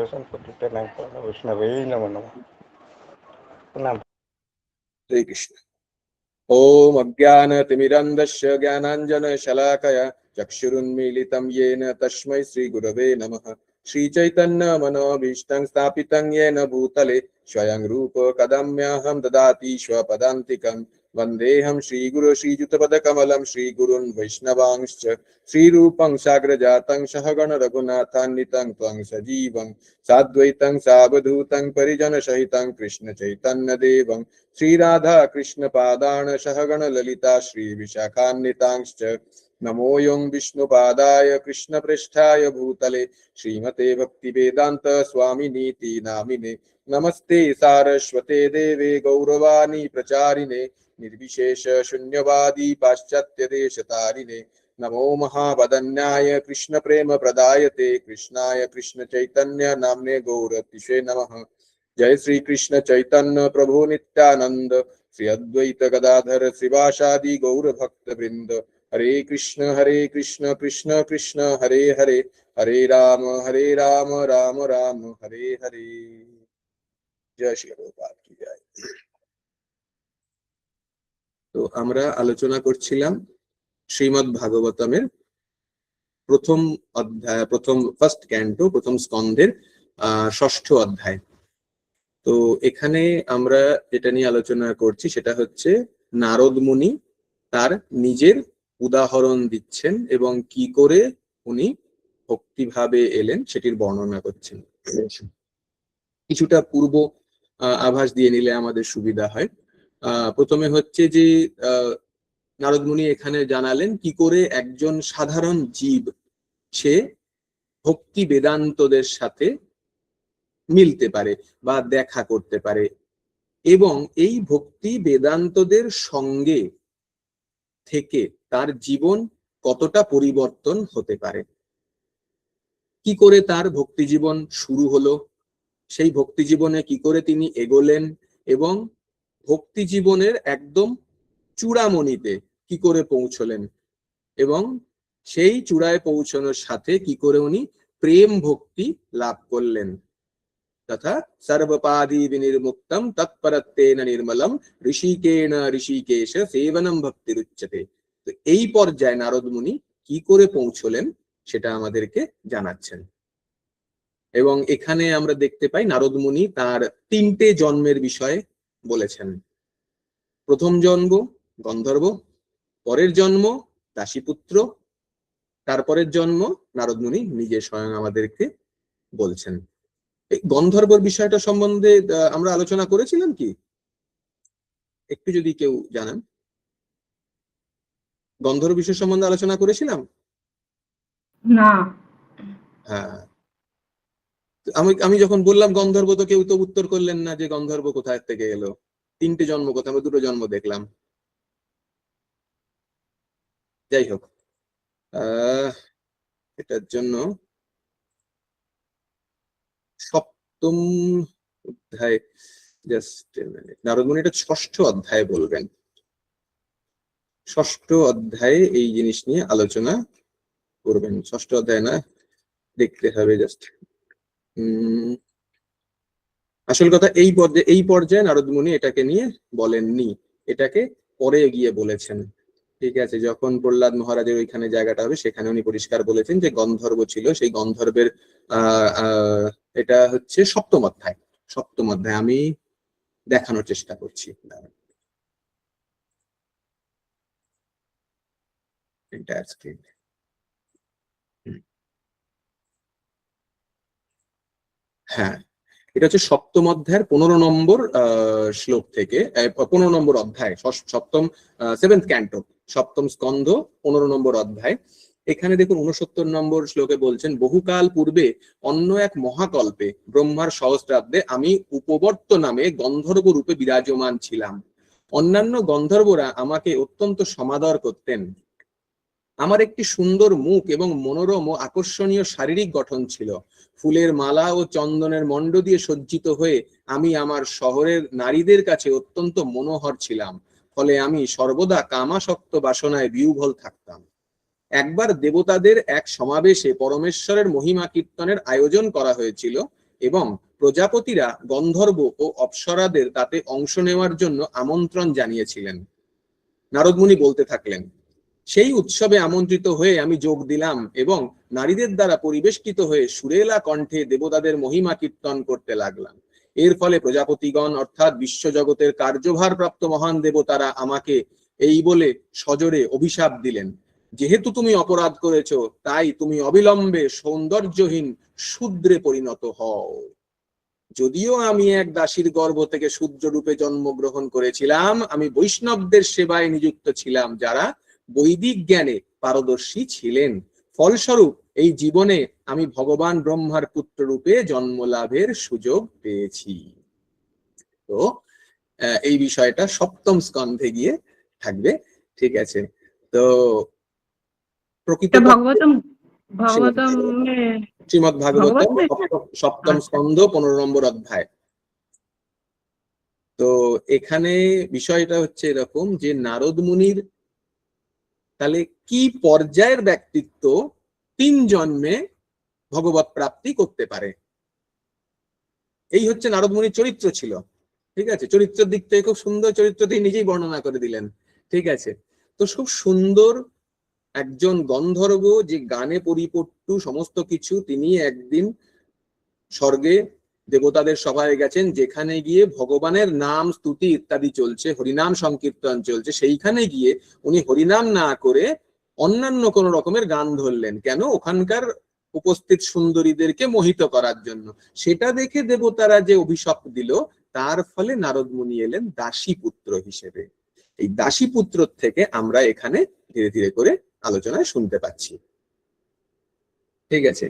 संपूर्णं वैष्णवे नमो नमः। प्रणाम। हरे कृष्ण। ओम अज्ञानतिमिरन्धस्य ज्ञानाञ्जनशलाकया चक्षुरुन्मीलितं येन तस्मै श्रीगुरवे नमः। श्रीचैतन्यमनोभीष्टं स्थापितं येन भूतले स्वयं रूप कदम्यहं ददाति स्वपदान्तिकं। वन्देऽहं श्रीगुरो श्रीयुतपदकमलं श्रीगुरुन् वैष्णवांश्च श्रीरूपं साग्रजातं सहगण रघुनाथान्वितं त्वं सजीवं साद्वैतं सावधूतं परिजनसहितं कृष्ण चैतन्यदेवं श्रीराधा कृष्ण पादान सहगण ललिता श्री विशाखान्वितांश्च। नमो यं विष्णुपादाय कृष्ण पृष्ठाय भूतले श्रीमते भक्ति वेदांत स्वामिनीति नामिने। नमस्ते सारस्वते देवे गौरवाणी प्रचारिणे निर्विशेष शून्यवादी पाश्चात्य देशतारिणे। नमो महावदन्याय कृष्ण प्रेम प्रदायते कृष्णाय कृष्ण चैतन्य नाम्ने गौरतिषे नमः। जय श्री कृष्ण चैतन्य प्रभु नित्यानंद श्री अद्वैत गदाधर श्रीवासादि गौर भक्त वृंद। हरे कृष्ण कृष्ण कृष्ण हरे हरे, हरे राम राम राम हरे हरे। जय श्री प्रभुपाद की जय। तो আমরা আলোচনা করছিলাম শ্রীমদ্ ভাগবতমের প্রথম অধ্যায়, ফার্স্ট ক্যান্টো, প্রথম স্কন্ধের ষষ্ঠ অধ্যায়। তো এখানে আমরা যেটা নিয়ে আলোচনা করছি সেটা হচ্ছে নারদ মুনি তার নিজের উদাহরণ দিচ্ছেন এবং কি করে উনি ভক্তিভাবে এলেন সেটির বর্ণনা করছেন। কিছুটা পূর্ব আভাস দিয়ে নিলে আমাদের সুবিধা হয়। প্রথমে হচ্ছে যে নারদ মুনি এখানে জানালেন কি করে একজন সাধারণ জীব সে ভক্তি বেদান্তদের সাথে মিলতে পারে বা দেখা করতে পারে, এবং এই ভক্তি বেদান্তদের সঙ্গে থেকে তার জীবন কতটা পরিবর্তন হতে পারে, কি করে তার ভক্তি জীবন শুরু হলো, সেই ভক্তি জীবনে কি করে তিনি এগোলেন, এবং ভক্তি জীবনের একদম চূড়ামণিতে কি করে পৌঁছলেন, এবং সেই চূড়ায় পৌঁছানোর সাথে কি করে উনি প্রেম ভক্তি লাভ করলেন। তথা সর্বপাদি বিনির্মুক্তম তৎপরত্বেন নির্মলম ঋষিকেন ঋষিকেশ সেবনম ভক্তিরুচ্যতে। তো এই পর্যায়ে নারদ মুনি কি করে পৌঁছলেন সেটা আমাদেরকে জানাচ্ছেন। এবং এখানে আমরা দেখতে পাই নারদ মুনি তার তিনটে জন্মের বিষয়ে বলেছেন। প্রথম জন্ম গন্ধর্ব, পরের জন্ম দাসীপুত্র, তারপরের জন্ম নারদ মুনি নিজে স্বয়ং আমাদেরকে বলছেন। এই গন্ধর্বর বিষয়টা সম্বন্ধে আমরা আলোচনা করেছিলাম কি? একটু যদি কেউ জানেন, গন্ধর্ব বিষয় সম্বন্ধে আলোচনা করেছিলাম না? হ্যাঁ, আমি যখন বললাম গন্ধর্ব তো কেউ তো উত্তর করলেন না যে গন্ধর্ব কোথায় থেকে এলো, তিনটে জন্ম কোথায়, আমরা দুটো জন্ম দেখলাম। যাই হোক, এটার জন্য সপ্তম অধ্যায়, জাস্ট নারদ মুনি এটা ষষ্ঠ অধ্যায় বলবেন। ষষ্ঠ অধ্যায়ে এই জিনিস নিয়ে আলোচনা করবেন। ষষ্ঠ অধ্যায় না, দেখতে হবে জাস্ট। আসল কথা এই পর্যায়ে নারদ মুনি এটাকে নিয়ে বলেননি, এটাকে পরে গিয়ে বলেছেন। ঠিক আছে, যখন প্রহ্লাদ মহারাজের ওইখানে জায়গাটা হবে সেখানে উনি পরিষ্কার বলেছেন যে গন্ধর্ব ছিল, সেই গন্ধর্বের এটা হচ্ছে সপ্তম অধ্যায়। সপ্তম অধ্যায় আমি দেখানোর চেষ্টা করছি। হ্যাঁ, এটা হচ্ছে সপ্তম অধ্যায়ের 15 নম্বর শ্লোক থেকে, 15 নম্বর অধ্যায়, সপ্তম সেভেন্থ ক্যান্টো, সপ্তম স্কন্ধ 15 নম্বর অধ্যায়। এখানে দেখুন 69 নম্বর শ্লোকে বলছেন, বহুকাল পূর্বে অন্য এক মহাকল্পে ব্রহ্মার সহস্রাব্দে আমি উপবর্ত নামে গন্ধর্ব রূপে বিরাজমান ছিলাম। অন্যান্য গন্ধর্বরা আমাকে অত্যন্ত সমাদর করতেন। আমার একটি সুন্দর মুখ এবং মনোরম ও আকর্ষণীয় শারীরিক গঠন ছিল। ফুলের মালা ও চন্দনের মণ্ড দিয়ে সজ্জিত হয়ে আমি আমার শহরের নারীদের কাছে অত্যন্ত মনোহর ছিলাম। ফলে আমি সর্বদা কামাসক্ত বাসনায় বিহ্বল থাকতাম। একবার দেবতাদের এক সমাবেশে পরমেশ্বরের মহিমা কীর্তনের আয়োজন করা হয়েছিল। এবং প্রজাপতিরা গন্ধর্ব ও অপ্সরাদের তাতে অংশ নেওয়ার জন্য আমন্ত্রণ জানিয়েছিলেন। নারদ মুনি বলতে থাকলেন, সেই উৎসবে আমন্ত্রিত হয়ে আমি যোগ দিলাম এবং নারীদের দ্বারা পরিবেষ্টিত হয়ে সুরেলা কণ্ঠে দেবতাদের মহিমা কীর্তন করতে লাগলাম। এর ফলে প্রজাপতিগণ অর্থাৎ বিশ্বজগতের কার্যভার প্রাপ্ত মহান দেবতারা আমাকে এই বলে সজোরে অভিশাপ দিলেন, যেহেতু তুমি অপরাধ করেছ তাই তুমি অবিলম্বে সৌন্দর্যহীন শূদ্রে পরিণত হও। যদিও আমি এক দাসীর গর্ভ থেকে শূদ্র রূপে জন্মগ্রহণ করেছিলাম, আমি বৈষ্ণবদের সেবায় নিযুক্ত ছিলাম যারা বৈদিক জ্ঞানে পারদর্শী ছিলেন। ফলস্বরূপ এই জীবনে আমি ভগবান ব্রহ্মার পুত্র রূপে জন্ম লাভের সুযোগ পেয়েছি। তো এই বিষয়টা সপ্তম স্কন্ধে গিয়ে থাকবে। ঠিক আছে, তো প্রকৃত শ্রীমদ ভাগবতম সপ্তম স্কন্ধ 15 নম্বর অধ্যায়। তো এখানে বিষয়টা হচ্ছে এরকম যে নারদ মুনির তাহলে কি পর্যায়ের ব্যক্তিত্ব 3 জন্মে ভগবত প্রাপ্তি করতে পারে, এই হচ্ছে নারদ মুনির চরিত্র ছিল। ঠিক আছে, চরিত্রের দিক থেকে খুব সুন্দর চরিত্র তিনি নিজেই বর্ণনা করে দিলেন। ঠিক আছে, তো খুব সুন্দর একজন গন্ধর্ব যে গানে পরিপট্টু সমস্ত কিছু, তিনি একদিন স্বর্গে দেবতাদের সভায় গেছেন, যেখানে গিয়ে ভগবানের নাম স্তুতি ইত্যাদি চলছে, হরিনাম সংকীর্তন চলছে। সেইখানে গিয়ে উনি হরিনাম না করে অন্যান্য কোন রকমের গান ধরলেন। কেন? ওখানকার উপস্থিত সুন্দরীদেরকে মোহিত করার জন্য। সেটা দেখে দেবতারা যে অভিশাপ দিল, তার ফলে নারদ মুনি এলেন দাসী পুত্র হিসেবে। এই দাসী পুত্র থেকে আমরা এখানে ধীরে ধীরে করে আলোচনায় শুনতে পাচ্ছি। ঠিক আছে,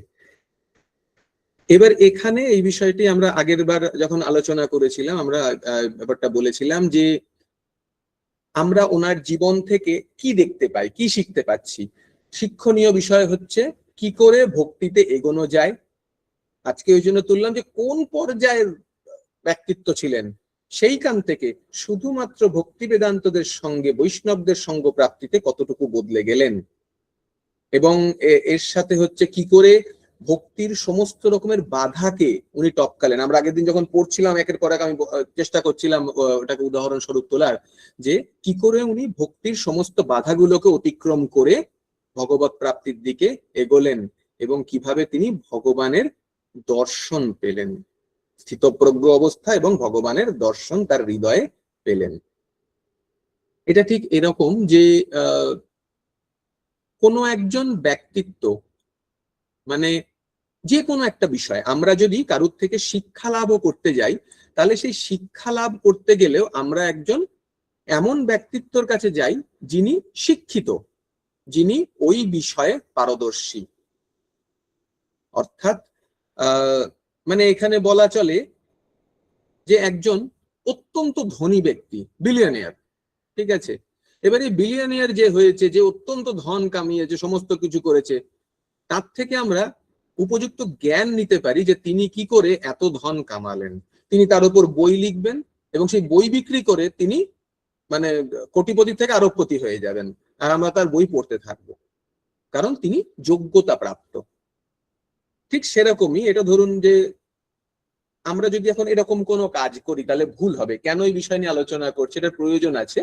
এবার এখানে এই বিষয়টি আমরা আগের বার যখন আলোচনা করেছিলাম, আমরা ব্যাপারটা বলেছিলাম যে আমরা ওনার জীবন থেকে কি দেখতে পাই, কি শিখতে পাচ্ছি। শিক্ষণীয় বিষয় হচ্ছে কি করে ভক্তিতে এগোনো যায়। আজকে ওই জন্য তুললাম যে কোন পর্যায়ের ব্যক্তিত্ব ছিলেন, সেইখান থেকে শুধুমাত্র ভক্তি বেদান্তদের সঙ্গে বৈষ্ণবদের সঙ্গ প্রাপ্তিতে কতটুকু বদলে গেলেন, এবং এর সাথে হচ্ছে কি করে ভক্তির সমস্ত রকমের বাধাকে উনি টপকালেন। আমরা আগের দিন যখন পড়ছিলাম একের পর এক, আমি চেষ্টা করছিলাম ওটাকে উদাহরণ স্বরূপ তোলার, যে কি করে উনি ভক্তির সমস্ত বাধাগুলোকে অতিক্রম করে ভগবত প্রাপ্তির দিকে এগোলেন এবং কিভাবে তিনি ভগবানের দর্শন পেলেন, স্থিতপ্রজ্ঞ অবস্থা এবং ভগবানের দর্শন তার হৃদয়ে পেলেন। এটা ঠিক এরকম যে কোনো একজন ব্যক্তিত্ব, মানে যে কোনো একটা বিষয় আমরা যদি কারুর থেকে শিক্ষা লাভও করতে যাই, তাহলে সেই শিক্ষা লাভ করতে গেলেও আমরা একজন এমন ব্যক্তিত্বর কাছে যাই যিনি শিক্ষিত, যিনি ওই বিষয়ে পারদর্শী। অর্থাৎ মানে এখানে বলা চলে যে একজন অত্যন্ত ধনী ব্যক্তি, বিলিয়নিয়ার। ঠিক আছে, এবারে বিলিয়নিয়ার যে হয়েছে, যে অত্যন্ত ধন কামিয়েছে, সমস্ত কিছু করেছে, তার থেকে আমরা উপযুক্ত জ্ঞান নিতে পারি যে তিনি কি করে এত ধন কামালেন। তিনি তার উপর বই লিখবেন এবং সেই বই বিক্রি করে তিনি মানে কোটিপতি থেকে আরবপতি হয়ে যাবেন, আর আমরা তার বই পড়তে থাকবো, কারণ তিনি যোগ্যতা প্রাপ্ত। ঠিক সেরকমই এটা ধরুন যে আমরা যদি এখন এরকম কোনো কাজ করি তাহলে ভুল হবে। কেন এই বিষয় নিয়ে আলোচনা করছি, এটার প্রয়োজন আছে।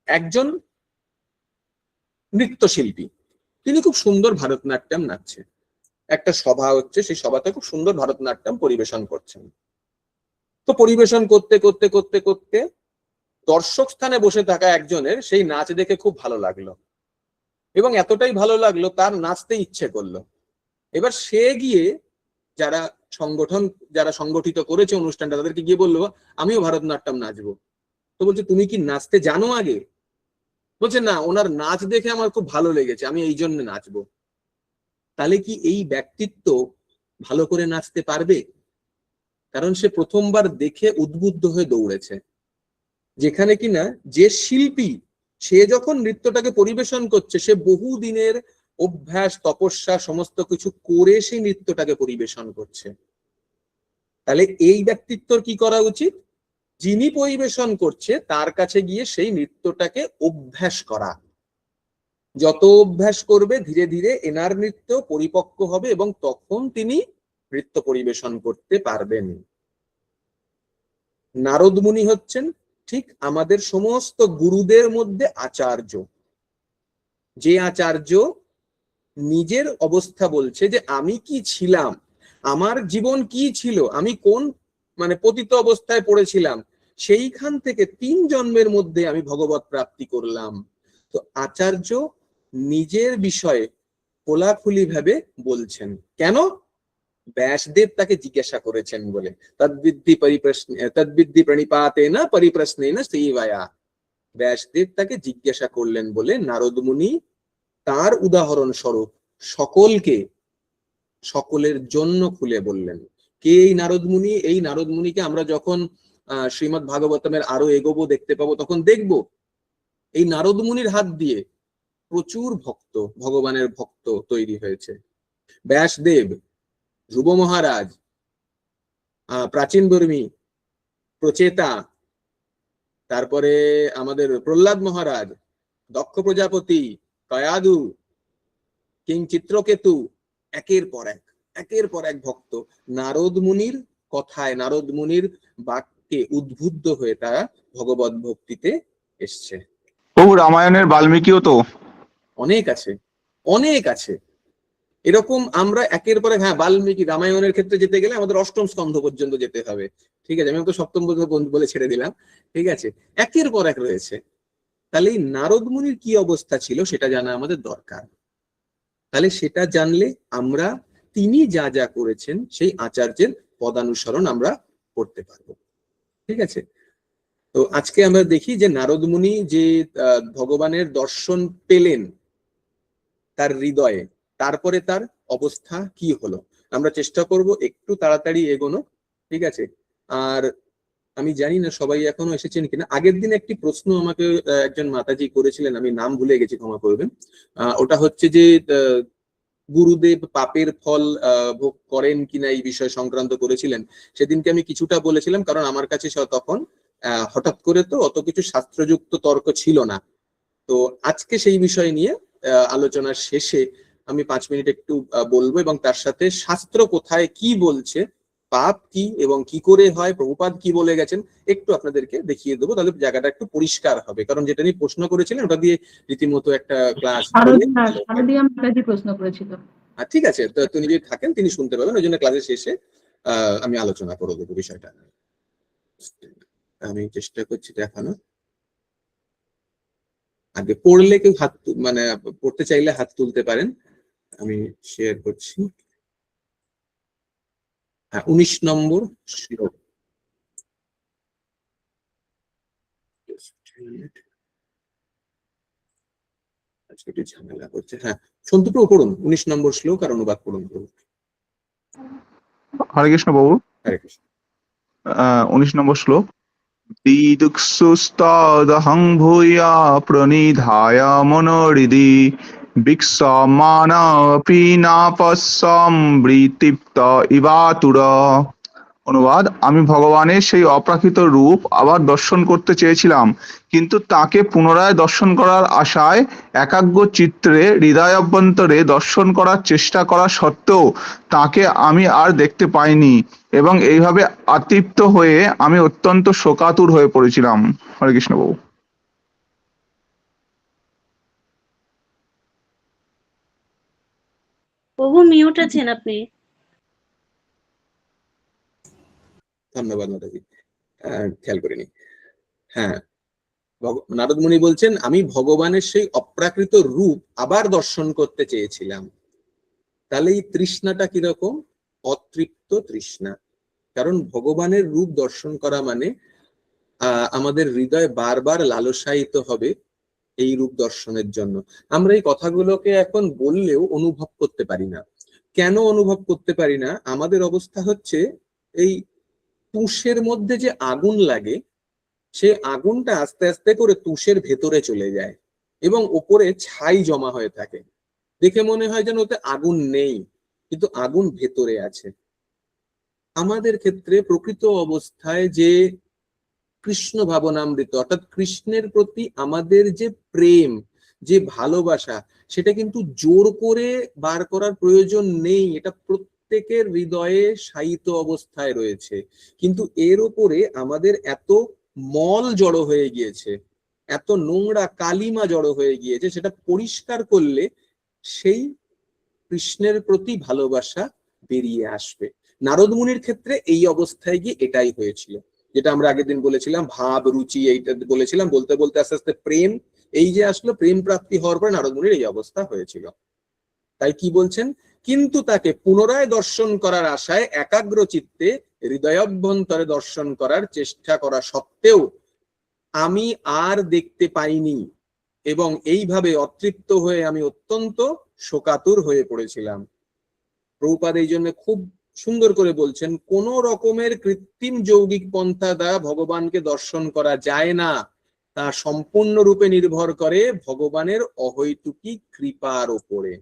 একজন নৃত্যশিল্পী, তিনি খুব সুন্দর ভারতনাট্যম নাচছে, একটা সভা হচ্ছে, সেই সভাতে খুব সুন্দর ভারতনাট্যম পরিবেশন করছেন। তো পরিবেশন করতে করতে করতে করতে দর্শক স্থানে বসে থাকা একজনের সেই নাচ দেখে খুব ভালো লাগলো, এবং এতটাই ভালো লাগলো তার নাচতে ইচ্ছে করলো। এবার সে গিয়ে যারা সংগঠিত করেছে অনুষ্ঠানটা, তাদেরকে গিয়ে বললো আমিও ভারতনাট্যম নাচবো। তো বলছে তুমি কি নাচতে জানো আগে? বলছে না, ওনার নাচ দেখে আমার খুব ভালো লেগেছে, আমি এই জন্য নাচবো। তাহলে কি এই ব্যক্তিত্ব ভালো করে নাচতে পারবে? কারণ সে প্রথমবার দেখে উদ্বুদ্ধ হয়ে দৌড়েছে। যেখানে কিনা যে শিল্পী, সে যখন নৃত্যটাকে পরিবেশন করছে, সে বহু দিনের অভ্যাস তপস্যা সমস্ত কিছু করে সেই নৃত্যটাকে পরিবেশন করছে। তাহলে এই ব্যক্তিত্বর কি করা উচিত? যিনি পরিবেশন করছে তার কাছে গিয়ে সেই নৃত্যটাকে অভ্যাস করা। যত অভ্যাস করবে ধীরে ধীরে এনার নৃত্য পরিপক্ক হবে এবং তখন তিনি নৃত্য পরিবেশন করতে পারবেন। নারদ মুনি হচ্ছেন ঠিক আমাদের সমস্ত গুরুদের মধ্যে আচার্য, যে আচার্য নিজের অবস্থা বলছে যে আমি কি ছিলাম, আমার জীবন কি ছিল, আমি কোন পতিত অবস্থায় পড়েছিলাম, সেইখান থেকে 3 জন্মের মধ্যে আমি ভগবত প্রাপ্তি করলাম। তো আচার্য নিজের বিষয়ে খোলাখুলি ভাবে বলছেন। কেন? ব্যাসদেব তাকে জিজ্ঞাসা করেছেন বলে। তদ্বিদ্ধি প্রণিপাতেন পরিপ্রশ্নেন শ্রীবায়া। ব্যাসদেব তাকে জিজ্ঞাসা করলেন বলে নারদ মুনি তার উদাহরণ স্বরূপ সকলের জন্য খুলে বললেন। কে এই নারদ মুনি? এই নারদ মুনিকে আমরা যখন শ্রীমদ্ ভাগবতমের আরো এগোবো, দেখতে পাবো, তখন দেখব এই নারদ মুনির হাত দিয়ে প্রচুর ভক্ত, ভগবানের ভক্ত তৈরি হয়েছে। ব্যাসদেব, ধ্রুব মহারাজ, প্রাচীন বর্মী, প্রচেতা, তারপরে আমাদের প্রহ্লাদ মহারাজ, দক্ষ প্রজাপতি, কয়াদু, কিং চিত্রকেতু, একের পর এক ভক্ত নারদ মুনির কথায়, নারদ মুনির বাক্যে উদ্বুদ্ধ হয়ে তারা ভগবত ভক্তিতে এসছে। ও রামায়ণের বাল্মীকিও তো অনেক আছে এরকম। আমরা একের পর এক, হ্যাঁ, বাল্মীকি রামায়ণের ক্ষেত্রে যেতে গেলে আমাদের 8ম স্কন্ধ পর্যন্ত যেতে হবে, ঠিক আছে? আমি তো 7ম বলে ছেড়ে দিলাম, ঠিক আছে? একের পর এক রয়েছে। তাহলে এই নারদ মুনির কি অবস্থা ছিল সেটা জানা আমাদের দরকার। তাহলে সেটা জানলে আমরা তিনি যা যা করেছেন সেই আচার্যের পদানুসরণ আমরা করতে পারবো, ঠিক আছে? তো আজকে আমরা দেখি যে নারদ মুনি যে ভগবানের দর্শন পেলেন তার হৃদয়ে, তারপরে তার অবস্থা কি হলো। আমরা চেষ্টা করব একটু তাড়াতাড়ি এগোনো, ঠিক আছে? আর আমি জানি না সবাই এখনো এসেছেন কিনা। আগের দিন একটি প্রশ্ন আমাকে একজন মাতাজি করেছিলেন, আমি নাম ভুলে গেছি, ক্ষমা করবেন। ওটা হচ্ছে যে গুরুদেব পাপের ফল ভোগ করেন কিনা এই বিষয় সংক্রান্ত করেছিলেন। সেদিনকে আমি কিছুটা বলেছিলাম, কারণ আমার কাছে তখন হঠাৎ করে তো অত কিছু শাস্ত্রযুক্ত তর্ক ছিল না। তো আজকে সেই বিষয় নিয়ে আলোচনার শেষে আমি 5 মিনিট একটু বলবো, এবং তার সাথে শাস্ত্র কোথায় কি বলছে, পাপ কি এবং কি করে হয়, প্রভুপাদ কি বলে গেছেন, একটু আপনাদেরকে দেখিয়ে দেবো। তাহলে জায়গাটা একটু পরিষ্কার হবে, কারণ যেটা নিয়ে প্রশ্ন করেছিলেন ওটা দিয়ে রীতিমতো একটা ক্লাস। শারদিয়া মাতাজি প্রশ্ন করেছিল। ঠিক আছে, তো তিনি যদি থাকেন তিনি শুনতে পাবেন, ওই জন্য ক্লাসের শেষে আমি আলোচনা করে দেবো বিষয়টা। আমি চেষ্টা করছি দেখানো। আগে পড়লে কেউ হাত পড়তে চাইলে হাত তুলতে পারেন, আমি শেয়ার করছি। 19 নম্বর শ্লোক। আজকে একটু ঝামেলা করছে। হ্যাঁ, সন্তুপ্রভু পড়ুন 19 নম্বর শ্লোক আর অনুবাদ পড়ুন। হরে কৃষ্ণ বাবু। হরে কৃষ্ণ। 19 নম্বর শ্লোক। দিদুঃসুস্তদহং ভূয়া প্রনিধায় মনোহৃদি বিক্ষমানাপি নাপস্যম বৃত্তিপ্ত ইবাতুর। অনুবাদ: আমি ভগবানের সেই অপ্রাকৃত রূপ আবার দর্শন করতে চেয়েছিলাম, কিন্তু তাকে পুনরায় দর্শন করার আশায় একাগ্র চিত্রে হৃদয়াভ্যন্তরে দর্শন করার চেষ্টা করা সত্ত্বেও তাকে আমি আর দেখতে পাইনি, এবং এইভাবে আতৃপ্ত হয়ে আমি অত্যন্ত শোকাতুর হয়ে পড়েছিলাম। হরে কৃষ্ণ বাবু। প্রভু মিউট আছেন আপনি। ধন্যবাদ মাতাজি, খেয়াল করিনি। হ্যাঁ, নারদ মুনি বলছেন আমি ভগবানের সেই অপ্রাকৃত রূপ আবার দর্শন করতে চেয়েছিলাম। তাহলে এই তৃষ্ণাটা কিরকম? অতৃপ্ত তৃষ্ণা। কারণ ভগবানের রূপ দর্শন করা মানে আমাদের হৃদয় বারবার লালসায়িত হবে এই রূপ দর্শনের জন্য। আমরা এই কথাগুলোকে এখন বললেও অনুভব করতে পারি না। কেন অনুভব করতে পারি না? আমাদের অবস্থা হচ্ছে এই তুষের মধ্যে যে আগুন লাগে, সে আগুনটা আস্তে আস্তে করে তুষের ভেতরে চলে যায় এবং ওপরে ছাই জমা হয়ে থাকে। দেখে মনে হয় যেন ওতে আগুন নেই, কিন্তু আগুন ভেতরে আছে। আমাদের ক্ষেত্রে প্রকৃত অবস্থায় যে কৃষ্ণ ভাবনামৃত, অর্থাৎ কৃষ্ণের প্রতি আমাদের যে প্রেম, যে ভালোবাসা, সেটা কিন্তু জোর করে বার করার প্রয়োজন নেই। এটা প্রত্যেকের হৃদয়ে শায়িত অবস্থায় রয়েছে, কিন্তু এর উপরে আমাদের এত মল জড়ো হয়ে গিয়েছে, এত নোংরা কালিমা জড়ো হয়ে গিয়েছে, সেটা পরিষ্কার করলে সেই কৃষ্ণের প্রতি ভালোবাসা বেরিয়ে আসবে। নারদ মুনির ক্ষেত্রে এই অবস্থায় গিয়ে এটাই হয়েছিল, যেটা আমরা আগের দিন বলেছিলাম, ভাব রুচি এইটা বলেছিলাম, বলতে বলতে আস্তে আস্তে প্রেম এই যে আসলো, প্রেম প্রাপ্তি হওয়ার পরে নারদ মুনির এই অবস্থা হয়েছিল। তাই কি বলছেন, কিন্তু তাকে পুনরায় দর্শন করার আশায় একাগ্র চিত্তে হৃদয়াভ্যন্তরে দর্শন করার চেষ্টা করা সত্ত্বেও আমি আর দেখতে পাইনি, এবং এইভাবে অতৃপ্ত হয়ে আমি অত্যন্ত শোকাতুর হয়ে পড়েছিলাম। প্রভুপাদ এই জন্য খুব সুন্দর করে বলছেন, কোন রকমের কৃত্রিম যৌগিক পন্থা দ্বারা ভগবানকে দর্শন করা যায় না, তা সম্পূর্ণরূপে নির্ভর করে ভগবানের অহৈতুকী কৃপার উপরে।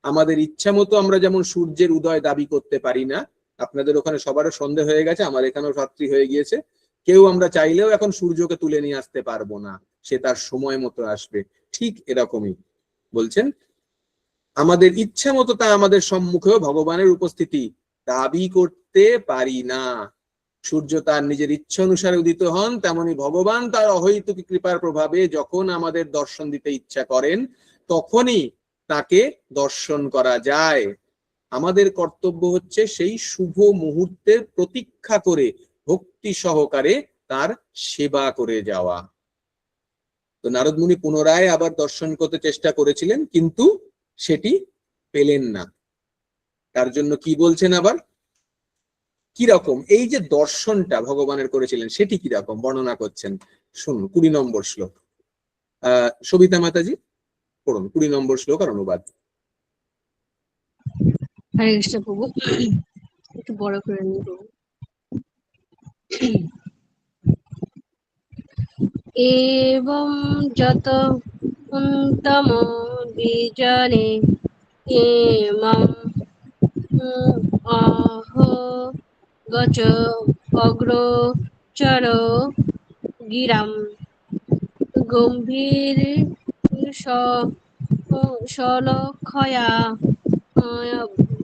আমাদের ইচ্ছা মতো আমরা যেমন সূর্যের উদয় দাবি করতে পারি না, আপনাদের ওখানে সবারও সন্ধে হয়ে গেছে, আমার এখানেও রাত্রি হয়ে গিয়েছে, কেউ আমরা চাইলেও এখন সূর্যকে তুলে নিয়ে আসতে পারবো না, সে তার সময় মতো আসবে। ঠিক এরকমই বলছেন, আমাদের ইচ্ছা মতো তা আমাদের সম্মুখেও ভগবানের উপস্থিতি দাবি করতে পারি না। সূর্য তার নিজের ইচ্ছা অনুসারে উদিত হন, তেমনি ভগবান তার অহৈতুকী কৃপার প্রভাবে যখন আমাদের দর্শন দিতে ইচ্ছা করেন তখনই তাকে দর্শন করা যায়। আমাদের কর্তব্য হচ্ছে সেই শুভ মুহূর্তের প্রতীক্ষা করে ভক্তি সহকারে তার সেবা করে যাওয়া। তো নারদ মুনি পুনরায় আবার দর্শন করতে চেষ্টা করেছিলেন, কিন্তু সেটি পেলেন না। তার জন্য কি বলছেন আবার, কিরকম এই যে দর্শনটা ভগবানের করেছিলেন সেটি কিরকম বর্ণনা করছেন, শুনুন 20 নম্বর শ্লোক। সবিতা মাতাজি পড়ুন 20 নম্বর শ্লোক আর অনুবাদ। হরে কৃষ্ণ প্রভু, একটু বড় করে নিন প্রভু। एवं যত তম বিজনে ইমং আহো গচ অগ্রচর গিরাম গম্ভীর সলক্ষয়া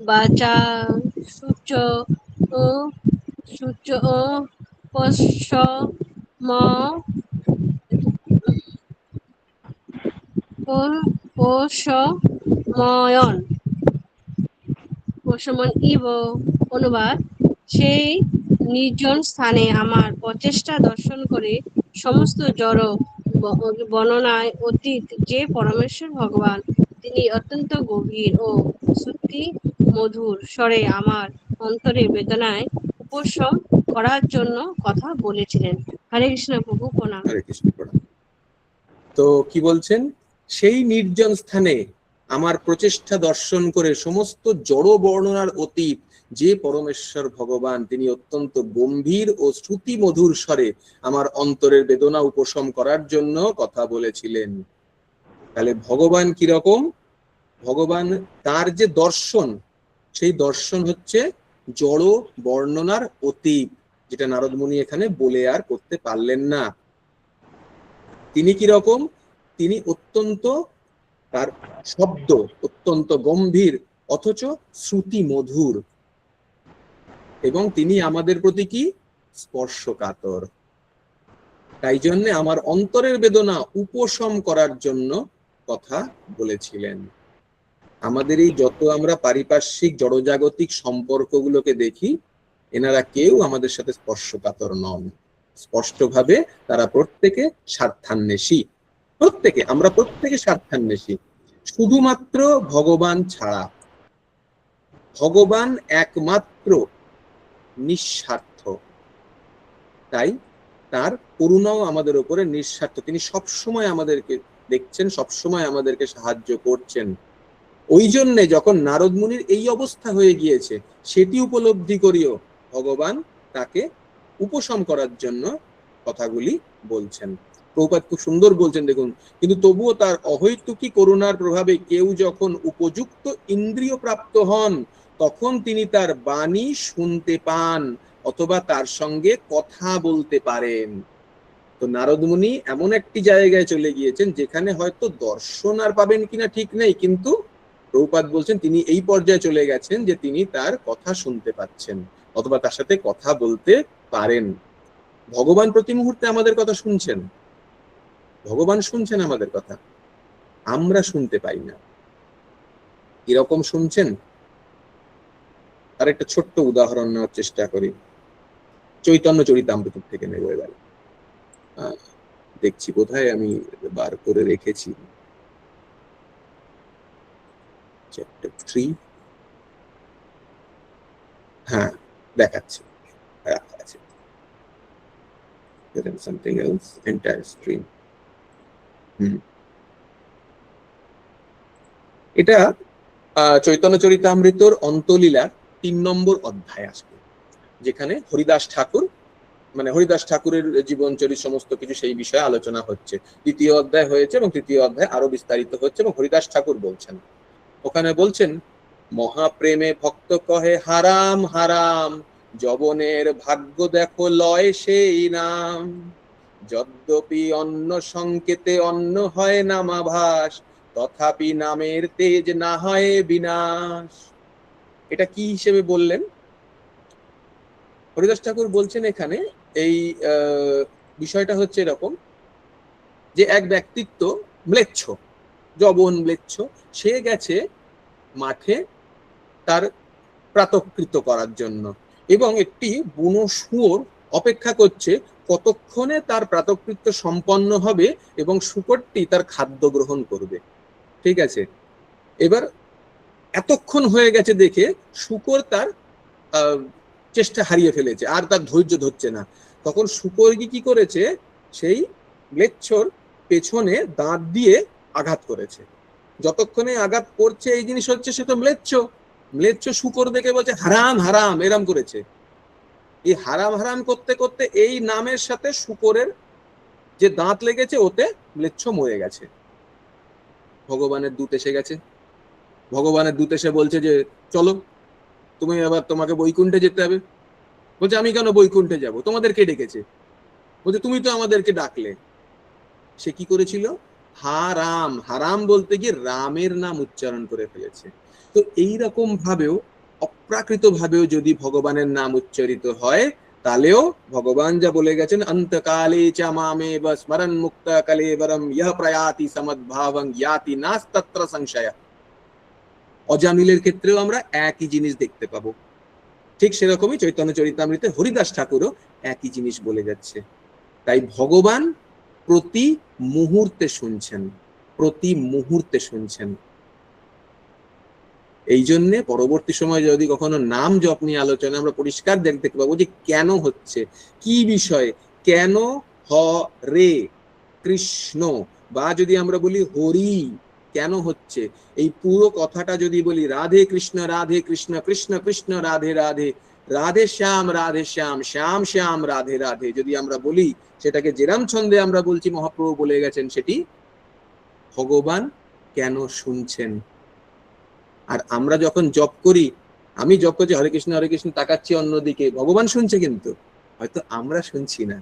বাচা সূচ সূচ পশ্য পোষমন ইব। অনুবাদ, সেই নির্জন স্থানে আমার প্রচেষ্টা দর্শন করে সমস্ত জড় বর্ণনায় অতীত যে পরমেশ্বর ভগবান, তিনি অত্যন্ত গভীর ও শ্রুতি মধুর স্বরে আমার অন্তরের বেদনায় উপশম করার জন্য কথা বলেছিলেন। হরে কৃষ্ণ প্রভু, প্রণাম। হরে কৃষ্ণ প্রণাম। তো কি বলছেন, সেই নির্জন স্থানে আমার প্রচেষ্টা দর্শন করে সমস্ত জড় বর্ণনার অতীত যে পরমেশ্বর ভগবান, তিনি অত্যন্ত গম্ভীর ও শ্রুতি মধুর স্বরে আমার অন্তরের বেদনা উপশম করার জন্য কথা বলেছিলেন। তাহলে ভগবান কিরকম, ভগবান তার যে দর্শন, সেই দর্শন হচ্ছে জড় বর্ণনার অতীত, যেটা নারদ মুনি এখানে বলে আর করতে পারলেন না। তিনি কিরকম, তিনি অত্যন্ত, তার শব্দ অত্যন্ত গম্ভীর অথচ শ্রুতি মধুর, এবং তিনি আমাদের প্রতি কি স্পর্শকাতর। তাই জন্য আমার অন্তরের বেদনা উপশম করার জন্য কথা বলেছিলেন। আমাদের এই যত আমরা পারিপার্শ্বিক জড়জাগতিক সম্পর্কগুলোকে দেখি, এনারা কেউ আমাদের সাথে স্পর্শকাতর নন। স্পষ্টভাবে তারা প্রত্যেকে স্বার্থান্বেষী, প্রত্যেকে, আমরা প্রত্যেকে স্বার্থান্বেষী, শুধুমাত্র ভগবান ছাড়া। ভগবান একমাত্র নিঃস্বার্থ, তাই তার করুণাও আমাদের উপরে নিঃস্বার্থ। তিনি সবসময় আমাদেরকে দেখছেন, সবসময় আমাদেরকে সাহায্য করছেন। ওই জন্যে যখন নারদ মুনির এই অবস্থা হয়ে গিয়েছে, সেটি উপলব্ধি করিও ভগবান তাকে উপশম করার জন্য কথাগুলি বলছেন। প্রভুপাদ খুব সুন্দর বলছেন, দেখুন, কিন্তু তবুও তার অহৈতুকী করুণার প্রভাবে কেউ যখন উপযুক্ত ইন্দ্রিয় প্রাপ্ত হন, তখন তিনি তার বাণী শুনতে পান অথবা তার সঙ্গে কথা বলতে পারেন। তো নারদ মুনি এমন একটি জায়গায় চলে গিয়েছেন যেখানে হয়তো দর্শন আর পাবেন কিনা ঠিক নেই, কিন্তু প্রভুপাদ বলছেন তিনি এই পর্যায়ে চলে গেছেন যে তিনি তার কথা শুনতে পাচ্ছেন অথবা তার সাথে কথা বলতে পারেন। ভগবান প্রতি মুহূর্তে আমাদের কথা শুনছেন, ভগবান শুনছেন আমাদের কথা, আমরা শুনতে পাই না। কিরকম শুনছেন আর একটা ছোট্ট উদাহরণ নেওয়ার চেষ্টা করি, চৈতন্য চরিতামৃত থেকে নেব এবার। দেখছি বোধহয় আমি বার করে রেখেছি, চ্যাপ্টার 3। হ্যাঁ, দেখাচ্ছি, রাখা আছে। Something else, entire stream. এটা চৈতন্য চরিতামৃতর অন্তলীলার 3 নম্বর অধ্যায় আসবে, যেখানে হরিদাস ঠাকুর মানে হরিদাস ঠাকুরের জীবন চরিত সমস্ত কিছু সেই বিষয়ে আলোচনা হচ্ছে। 2য় অধ্যায় হয়েছে এবং 3য় অধ্যায় আরো বিস্তারিত হচ্ছে এবং হরিদাস ঠাকুর বলছেন, ওখানে বলছেন মহাপ্রেমে ভক্ত কহে হারাম হারাম, যবনের ভাগ্য দেখো লয় সেই নাম, যদ্যপি অন্য সংকেতে অন্য হয় নামাভাস, তথাপি নামের তেজ না হয় বিনাশ। এটা কি হিসেবে বললেন? হরিদাস ঠাকুর বলছেন এখানে এই বিষয়টা হচ্ছে এরকম যে এক ব্যক্তিত্ব ম্লেচ্ছ, যবন ম্লেচ্ছ, সে গেছে মাঠে তার প্রাতকৃত করার জন্য এবং একটি বুনো শুয়োর অপেক্ষা করছে কতক্ষণে তার প্রাতকৃত্য সম্পন্ন হবে এবং শুকরটি তার খাদ্য গ্রহণ করবে। ঠিক আছে, এবার এতক্ষণ হয়ে গেছে দেখে শুকর তার চেষ্টা হারিয়ে ফেলেছে, আর তার ধৈর্য ধরছে না। তখন শুকর কি করেছে, সেই ম্লেচ্ছর পেছনে দাঁত দিয়ে আঘাত করেছে। যতক্ষণে আঘাত করছে এই জিনিস হচ্ছে, সে তো ম্লেচ্ছ, ম্লেচ্ছ শুকর দেখে বলছে হারাম হারাম, এরাম করেছে। এই হারাম হারাম করতে করতে এই নামের সাথে শুকরের যে দাঁত লেগেছে ওতে ম্লেচ্ছ মরে গেছে। ভগবানের দূত এসে গেছে, ভগবানের দূত এসে বলছে যে চলো তুমি এবার তোমাকে বৈকুণ্ঠে যেতে হবে। বলছে আমি কেন বৈকুণ্ঠে যাব, তোমাদেরকে ডেকেছে। বলছে তুমি তো আমাদেরকে ডাকলে। সে কি করেছিল, হারাম হারাম বলতে গিয়ে রামের নাম উচ্চারণ করে ফেলেছে। তো এইরকম ভাবেও অপ্রাকৃত ভাবেও যদি ভগবানের নাম উচ্চারিত হয়, তাহলেও ভগবান যা বলে গেছেন অন্তকালে চ মামেব স্মরণ মুক্ত কলেবরম ইহ প্রয়াতি সমদ্ভাবং ইয়াতি নাস্তত্র সংশয়। অজামিলের ক্ষেত্রেও আমরা একই জিনিস দেখতে পাবো। ঠিক সেরকমই চৈতন্য চরিতামৃতে হরিদাস ঠাকুরও একই জিনিস বলে যাচ্ছে। তাই ভগবান প্রতি মুহূর্তে শুনছেন, প্রতি মুহূর্তে শুনছেন। এই জন্যে পরবর্তী সময় যদি কখনো নাম জপ নিয়ে আলোচনা আমরা পরিষ্কার দেখতে পাবো যে কেন হচ্ছে, কি বিষয়ে, কেন হরে কৃষ্ণ, বা যদি আমরা বলি হরি কেন হচ্ছে, এই পুরো কথাটা যদি বলি রাধে কৃষ্ণ কৃষ্ণ কৃষ্ণ রাধে রাধে, রাধে শ্যাম শ্যাম শ্যাম রাধে রাধে যদি আমরা বলি, সেটাকে যেরাম ছন্দে আমরা বলছি মহাপ্রভু বলে গেছেন, সেটি ভগবান কেন শুনছেন। আর আমরা যখন জপ করি, আমি জপ করছি হরে কৃষ্ণ তাকাচ্ছি অন্যদিকে, ভগবান শুনছে কিন্তু হয়তো আমরা শুনছি না।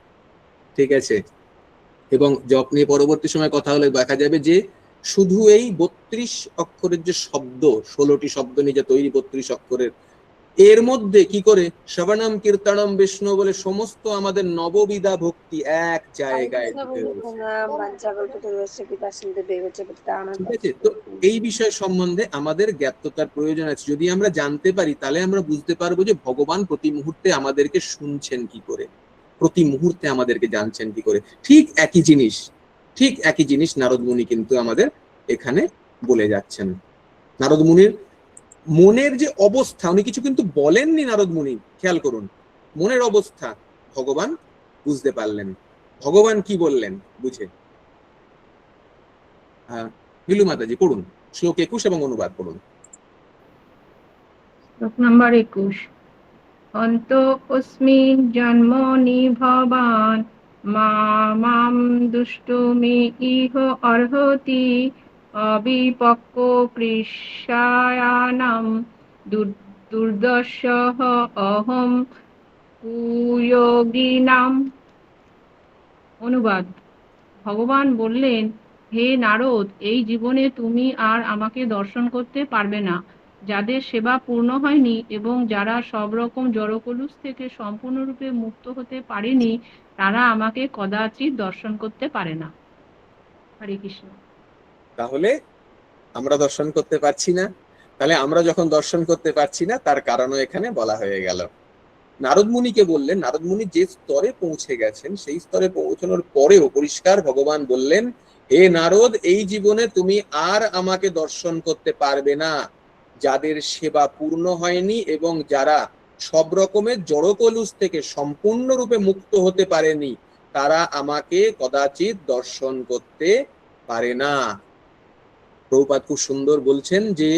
ঠিক আছে, এবং জপ নিয়ে পরবর্তী সময় কথা হলে দেখা যাবে যে শুধু এই 32 অক্ষরের যে শব্দ, 16টি শব্দ নিয়ে যে তৈরি 32 অক্ষরের, এর মধ্যে কি করে শ্রবণম কীর্তনম বিষ্ণু বলে সমস্ত আমাদের নববিধা ভক্তি এক জায়গায় ঢুকে রয়েছে। ঠিক আছে, তো এই বিষয় সম্বন্ধে আমাদের জ্ঞাততার প্রয়োজন আছে। যদি আমরা জানতে পারি তাহলে আমরা বুঝতে পারবো যে ভগবান প্রতি মুহূর্তে আমাদেরকে শুনছেন কি করে, প্রতি মুহূর্তে আমাদেরকে জানছেন কি করে। ঠিক একই জিনিস নারদ মুনি কিন্তু আমাদের এখানে বলে যাচ্ছেন। নারদ মুনির মনের যে অবস্থা, উনি কিছু কিন্তু বলেননি নারদ মুনি, খেয়াল করুন, মনের অবস্থা ভগবান বুঝতে পারলেন। ভগবান কি বললেন বুঝে। বিলু মাতাজি পড়ুন শ্লোক 21 এবং অনুবাদ পড়ুন। শ্লোক নাম্বার 21। অন্ত অস্মিন জন্মনি ভবান মাম দুষ্টুমি ইহ অর্হতি অবিপক্ক কৃষ্যায়ানাম দুর্দশঃ অহম কুয়োগিনাম। অনুবাদ। ভগবান বললেন, হে নারদ, এই জীবনে তুমি আর আমাকে দর্শন করতে পারবে না। যাদের সেবা পূর্ণ হয়নি এবং যারা সব রকম জড়কলুষ থেকে সম্পূর্ণরূপে মুক্ত হতে পারেনি, তারা আমাকে কদাচিৎ দর্শন করতে পারে না। হরে কৃষ্ণ। তাহলে আমরা দর্শন করতে পারছি না, তাহলে আমরা যখন দর্শন করতে পারছি না তার কারণও এখানে বলা হয়ে গেল। নারদ মুনিকে বললেন, নারদ মুনি যে স্তরে পৌঁছে গেছেন সেই স্তরে পৌঁছানোর পরেও পরিষ্কার ভগবান বললেন, হে নারদ, এই জীবনে তুমি আর আমাকে দর্শন করতে পারবে না। যাদের সেবা পূর্ণ হয়নি এবং যারা সব রকমের জড়কলুষ থেকে সম্পূর্ণরূপে মুক্ত হতে পারেনি, তারা আমাকে কদাচিৎ দর্শন করতে পারে না। প্রভুপাদ খুব সুন্দর বলছেন যে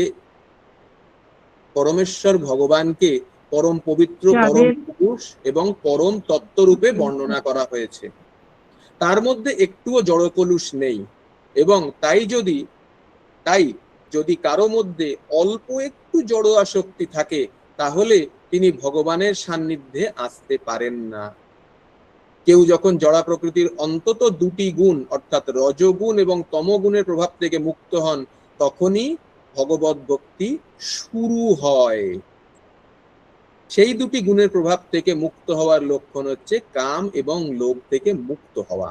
পরমেশ্বর ভগবানকে পরম পবিত্র, পরম পুরুষ এবং পরম তত্ত্বরূপে বর্ণনা করা হয়েছে। তার মধ্যে একটুও জড়কলুষ নেই, এবং তাই যদি কারো মধ্যে অল্প একটু জড় আসক্তি থাকে, তাহলে তিনি ভগবানের সান্নিধ্যে আসতে পারেন না। কেউ যখন জড়া প্রকৃতির অন্তত দুটি গুণ অর্থাৎ রজগুণ এবং তমগুণের প্রভাব থেকে মুক্ত হন, তখনই ভগবত ভক্তি শুরু হয়। সেই দুটি গুণের প্রভাব থেকে মুক্ত হওয়ার লক্ষণ হচ্ছে কাম এবং লোভ থেকে মুক্ত হওয়া,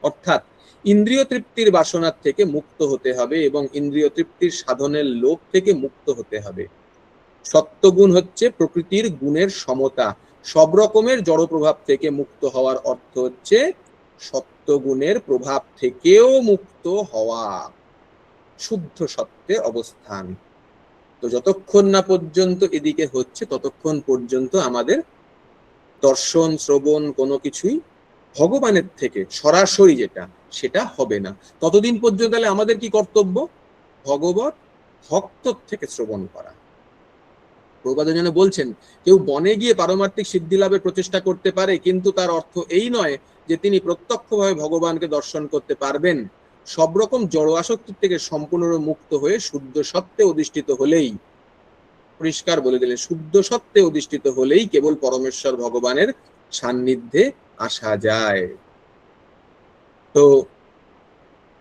অর্থাৎ ইন্দ্রিয় তৃপ্তির বাসনার থেকে মুক্ত হতে হবে এবং ইন্দ্রিয় তৃপ্তির সাধনের লোভ থেকে মুক্ত হতে হবে। সত্যগুণ হচ্ছে প্রকৃতির গুণের সমতা। সব রকমের জড় প্রভাব থেকে মুক্ত হওয়ার অর্থ হচ্ছে সত্যগুণের প্রভাব থেকেও মুক্ত হওয়া, শুদ্ধ সত্যের অবস্থান। তো যতক্ষণ না পর্যন্ত এদিকে হচ্ছে ততক্ষণ পর্যন্ত আমাদের দর্শন শ্রবণ কোনো কিছুই ভগবানের থেকে সরাসরি সেটা হবে না। ততদিন পর্যন্ত তাহলে আমাদের কি কর্তব্য? ভগবত ভক্ত থেকে শ্রবণ করা। প্রভুপাদ যেন বলছেন, কেউ বনে গিয়ে পারমার্থিক সিদ্ধি লাভের প্রচেষ্টা করতে পারে, কিন্তু তার অর্থ এই নয় যে তিনি প্রত্যক্ষভাবে ভগবানকে দর্শন করতে পারবেন। সব রকম জড় আসক্তি থেকে সম্পূর্ণরূপে মুক্ত হয়ে শুদ্ধ সত্ত্বে অধিষ্ঠিত হলেই, পরিষ্কার বলে দিলেন, শুদ্ধ সত্ত্বে অধিষ্ঠিত হলেই কেবল পরমেশ্বর ভগবানের সান্নিধ্যে আসা যায়। তো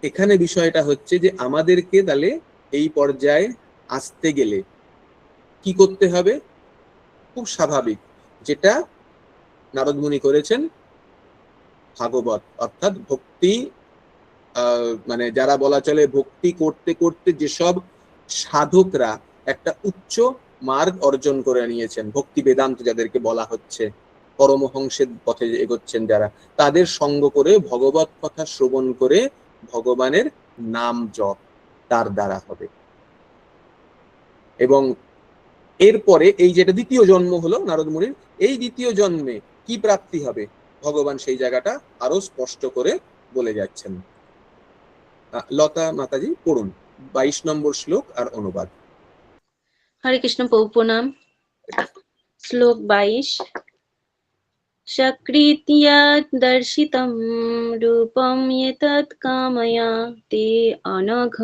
এখানে বিষয়টা হচ্ছে যে আমাদেরকে তাহলে এই পর্যায়ে আসতে গেলে কি করতে হবে? খুব স্বাভাবিক, যেটা নারদ মুনি করেছেন, ভাগবত অর্থাৎ ভক্তি, মানে যারা বলা চলে ভক্তি করতে করতে যেসব সাধকরা একটা উচ্চ মার্গ অর্জন করে নিয়েছেন, ভক্তি বেদান্ত যাদেরকে বলা হচ্ছে, পরমহংসের পথে এগোচ্ছেন যারা, তাদের সঙ্গ করে ভগবত কথা শ্রবণ করে ভগবানের নাম জপ তার দ্বারা হবে। এবং এরপরে এই যেটা দ্বিতীয় জন্ম হলো নারদ মুনির, এই দ্বিতীয় জন্মে কি প্রাপ্তি হবে ভগবান সেই জায়গাটা আরো স্পষ্ট করে বলে যাচ্ছেন। লতা মাতাজি পড়ুন 22 নম্বর শ্লোক আর অনুবাদ। হরে কৃষ্ণ, প্রভু প্রণাম। শ্লোক 22। সকৃতিয়া দর্শিতম রূপম এতৎ কাময়া তে অনঘ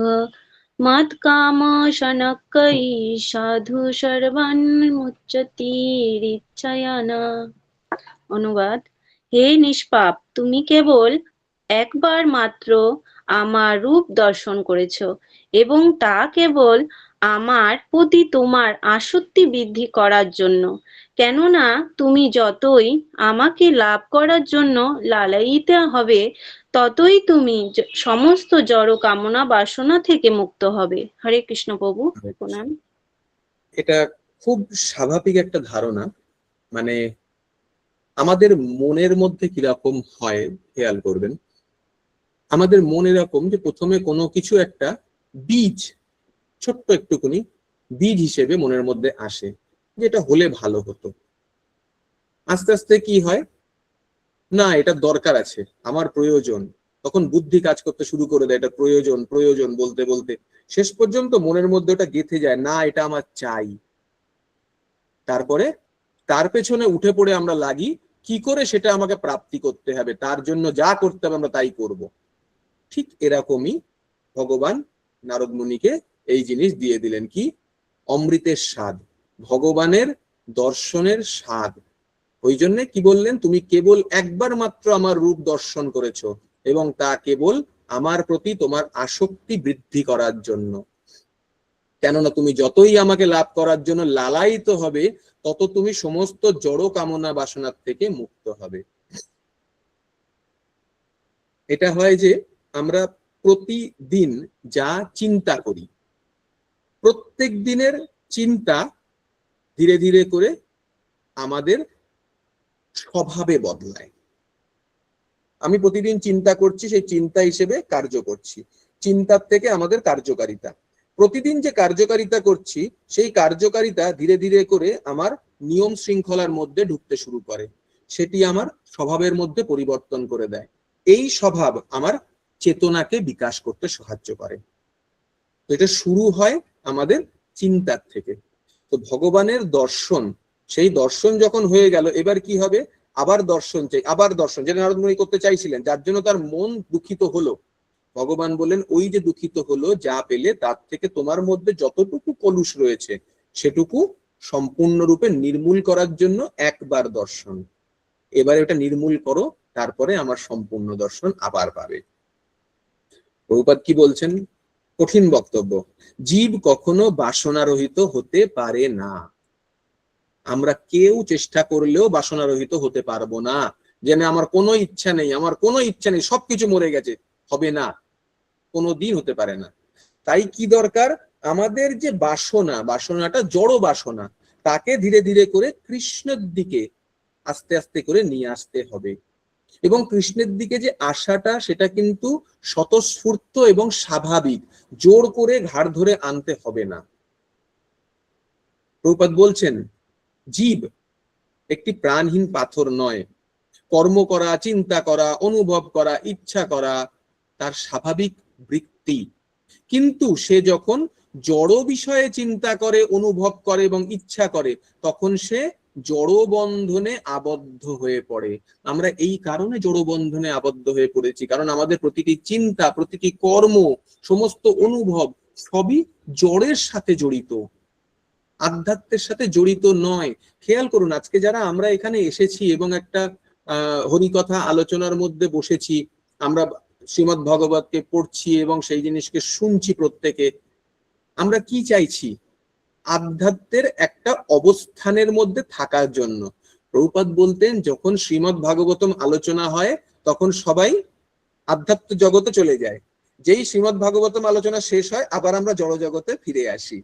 মত কাম শনক্কই সাধু সর্বান মুচ্যতি রিচ্ছায়ানা। অনুবাদ: হে নিষ্পাপ, তুমি কেবল একবার মাত্র আমার রূপ দর্শন করেছো এবং তা কেবল আমার প্রতি তোমার আসক্তি বৃদ্ধি করার জন্য। কেননা তুমি যতই আমাকে লাভ করার জন্য লালায়িত হবে, ততই তুমি সমস্ত জড় কামনা বাসনা থেকে মুক্ত হবে। হরে কৃষ্ণ প্রভু প্রণাম। এটা খুব স্বাভাবিক একটা ধারণা, মানে আমাদের মনের মধ্যে কিরকম হয় খেয়াল করবেন। আমাদের মন এরকম যে প্রথমে কোনো কিছু একটা বীজ, ছোট্ট একটুকুনি বীজ হিসেবে মনের মধ্যে আসে, যেটা হলে ভালো হতো। আস্তে আস্তে কি হয়, না এটা দরকার আছে, আমার প্রয়োজন, তখন বুদ্ধি কাজ করতে শুরু করে দেয়, এটা প্রয়োজন প্রয়োজন বলতে বলতে শেষ পর্যন্ত মনের মধ্যে ওটা গেঁথে যায়, না এটা আমার চাই। তারপরে তার পেছনে উঠে পড়ে আমরা লাগি, কি করে সেটা আমাকে প্রাপ্তি করতে হবে, তার জন্য যা করতে হবে আমরা তাই করব। ঠিক এরকমই ভগবান নারদ মুনিকে এই জিনিস দিয়ে দিলেন, কি? অমৃতের স্বাদ, ভগবানের দর্শনের স্বাদ। ওই জন্য কি বললেন, তুমি কেবল একবার মাত্র আমার রূপ দর্শন করেছো এবং তা কেবল আমার প্রতি তোমার আসক্তি বৃদ্ধি করার জন্য। কেননা তুমি যতই আমাকে লাভ করার জন্য লালায়িত হবে, তত তুমি সমস্ত জড় কামনা বাসনার থেকে মুক্ত হবে। এটা হয় যে আমরা প্রতিদিন যা চিন্তা করি, প্রত্যেক দিনের চিন্তা ধীরে ধীরে করে আমাদের স্বভাবে বদলায়। আমি প্রতিদিন চিন্তা করছি, সেই চিন্তা হিসেবে কার্য করছি। চিন্তার থেকে আমাদের কার্যকারিতা, প্রতিদিন যে কার্যকারিতা করছি সেই কার্যকারিতা ধীরে ধীরে করে আমার নিয়ম শৃঙ্খলার মধ্যে ঢুকতে শুরু করে, সেটি আমার স্বভাবের মধ্যে পরিবর্তন করে দেয়। এই স্বভাব আমার চেতনাকে বিকাশ করতে সাহায্য করে। তো এটা শুরু হয় আমাদের চিন্তার থেকে। তো ভগবানের দর্শন, সেই দর্শন যখন হয়ে গেল, এবার কি হবে? আবার দর্শন চাই, আবার দর্শন, যেটা নারদ মুনি করতে চাইছিলেন, যার জন্য তার মন দুঃখিত হলো। ভগবান বললেন, ওই যে দুঃখিত হলো, যা পেলে তার থেকে তোমার মধ্যে যতটুকু কলুষ রয়েছে সেটুকু সম্পূর্ণরূপে নির্মূল করার জন্য একবার দর্শন। এবারে ওটা নির্মূল করো, তারপরে আমার সম্পূর্ণ দর্শন আবার পাবে। প্রভুপাদ কি বলছেন? কঠিন বক্তব্য। জীব কখনো বাসনারহিত হতে পারে না। আমরা কেউ চেষ্টা করলেও বাসনারহিত হতে পারবো না। যেন আমার কোনো ইচ্ছা নেই, আমার কোনো ইচ্ছা নেই, সবকিছু মরে গেছে, হবে না, কোনোদিন হতে পারে না। তাই কি দরকার? আমাদের যে বাসনা, বাসনাটা জড় বাসনা, তাকে ধীরে ধীরে করে কৃষ্ণের দিকে আস্তে আস্তে করে নিয়ে আসতে হবে। এবং কৃষ্ণের দিকে যে আশাটা, সেটা কিন্তু স্বতঃস্ফূর্ত এবং স্বাভাবিক, জোর করে ঘাড় ধরে আনতে হবে না। প্রভুপাদ বলছেন, জীব একটি প্রাণহীন পাথর নয়। কর্ম করা, চিন্তা করা, অনুভব করা, ইচ্ছা করা তার স্বাভাবিক বৃত্তি। কিন্তু সে যখন জড় বিষয়ে চিন্তা করে, অনুভব করে এবং ইচ্ছা করে, তখন সে জড় বন্ধনে আবদ্ধ হয়ে পড়ে। আমরা এই কারণে জড় বন্ধনে আবদ্ধ হয়ে পড়েছি, কারণ আমাদের প্রতিটি চিন্তা, প্রতিটি কর্ম, সমস্ত অনুভব সবই জড়ের সাথে জড়িত, আধ্যাত্মের সাথে জড়িত নয়। খেয়াল করুন, আজকে যারা আমরা এখানে এসেছি এবং একটা হরিকথা আলোচনার মধ্যে বসেছি, আমরা শ্রীমদ্ ভগবতকে পড়ছি এবং সেই জিনিসকে শুনছি প্রত্যেকে, আমরা কি চাইছি? আধ্যাত্মের একটা অবস্থানের মধ্যে থাকার জন্য। প্রভুপাদ বলতেন, যখন শ্রীমদ্ ভাগবতম আলোচনা হয় তখন সবাই আধ্যাত্ম জগতে চলে যায়। যেই শ্রীমদ্ ভাগবতম আলোচনা শেষ হয়, আবার আমরা জড় জগতে ফিরে আসি।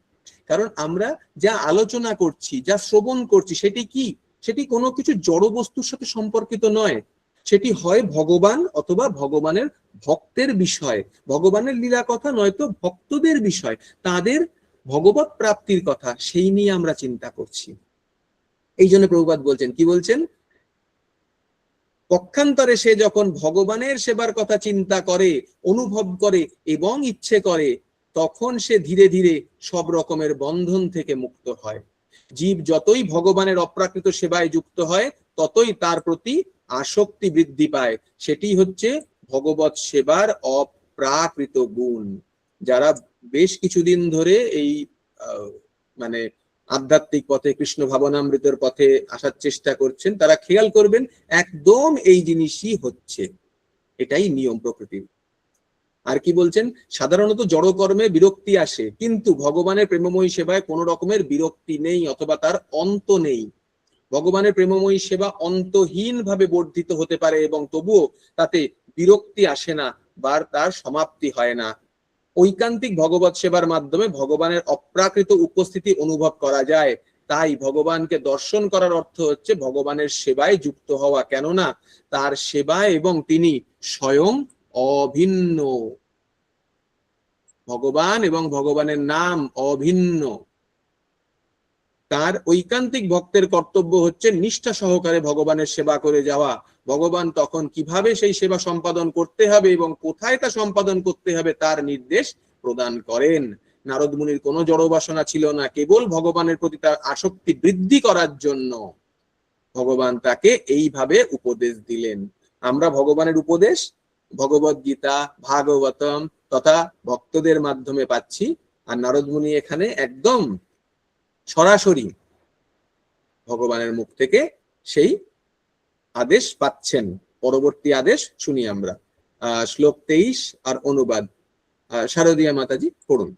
কারণ আমরা যা আলোচনা করছি, যা শ্রবণ করছি, সেটি কি? সেটি কোনো কিছু জড় বস্তুর সাথে সম্পর্কিত নয়। সেটি হয় ভগবান অথবা ভগবানের ভক্তের বিষয়, ভগবানের লীলা কথা, নয়তো ভক্তদের বিষয়, তাদের ভগবত প্রাপ্তির কথা, সেই নিয়ে আমরা চিন্তা করছি। এই জন্য প্রভুপাদ বলছেন, কি বলছেন? পক্ষান্তরে সে যখন ভগবানের সেবার কথা চিন্তা করে, অনুভব করে এবং ইচ্ছে করে, তখন সে ধীরে ধীরে সব রকমের বন্ধন থেকে মুক্ত হয়। জীব যতই ভগবানের অপ্রাকৃত সেবায় যুক্ত হয়, ততই তার প্রতি আসক্তি বৃদ্ধি পায়। সেটি হচ্ছে ভগবত সেবার অপ্রাকৃত গুণ। যারা বেশ কিছুদিন ধরে এই মানে আধ্যাত্মিক পথে, কৃষ্ণ ভাবনামৃতের পথে আসার চেষ্টা করছেন, তারা খেয়াল করবেন একদম এই জিনিসই হচ্ছে। এটাই নিয়ম প্রকৃতির। আর কি বলছেন? সাধারণত জড়কর্মে বিরক্তি আসে, কিন্তু ভগবানের প্রেমময়ী সেবায় কোনো রকমের বিরক্তি নেই, অথবা তার অন্ত নেই। ভগবানের প্রেমময়ী সেবা অন্তহীন ভাবে বর্ধিত হতে পারে এবং তবুও তাতে বিরক্তি আসে না বা তার সমাপ্তি হয় না। ঐকান্তিক ভগবত সেবার মাধ্যমে ভগবানের অপ্রাকৃত উপস্থিতি অনুভব করা যায়। তাই ভগবানকে দর্শন করার অর্থ হচ্ছে ভগবানের সেবায় যুক্ত হওয়া, কেননা তার সেবায় এবং তিনি স্বয়ং অভিন্ন। ভগবান এবং ভগবানের নাম অভিন্ন। তার ঐকান্তিক ভক্তের কর্তব্য হচ্ছে নিষ্ঠা সহকারে ভগবানের সেবা করে যাওয়া। ভগবান তখন কিভাবে সেই সেবা সম্পাদন করতে হবে এবং কোথায় তা সম্পাদন করতে হবে তার নির্দেশ প্রদান করেন। নারদ মুনির কোনো জড় বাসনা ছিল না, কেবল ভগবানের প্রতি তার আসক্তি বৃদ্ধি করার জন্য ভগবান তাকে এইভাবে উপদেশ দিলেন। আমরা ভগবানের উপদেশ ভগবদ গীতা, ভাগবতম তথা ভক্তদের মাধ্যমে পাচ্ছি। আর নারদ মুনি এখানে একদম সরাসরি ভগবানের মুখ থেকে সেই আদেশ পাচ্ছেন। পরবর্তী আদেশ শুনি আমরা। শ্লোক 23 আর অনুবাদ শারদীয়া মাতাজি পড়ুন।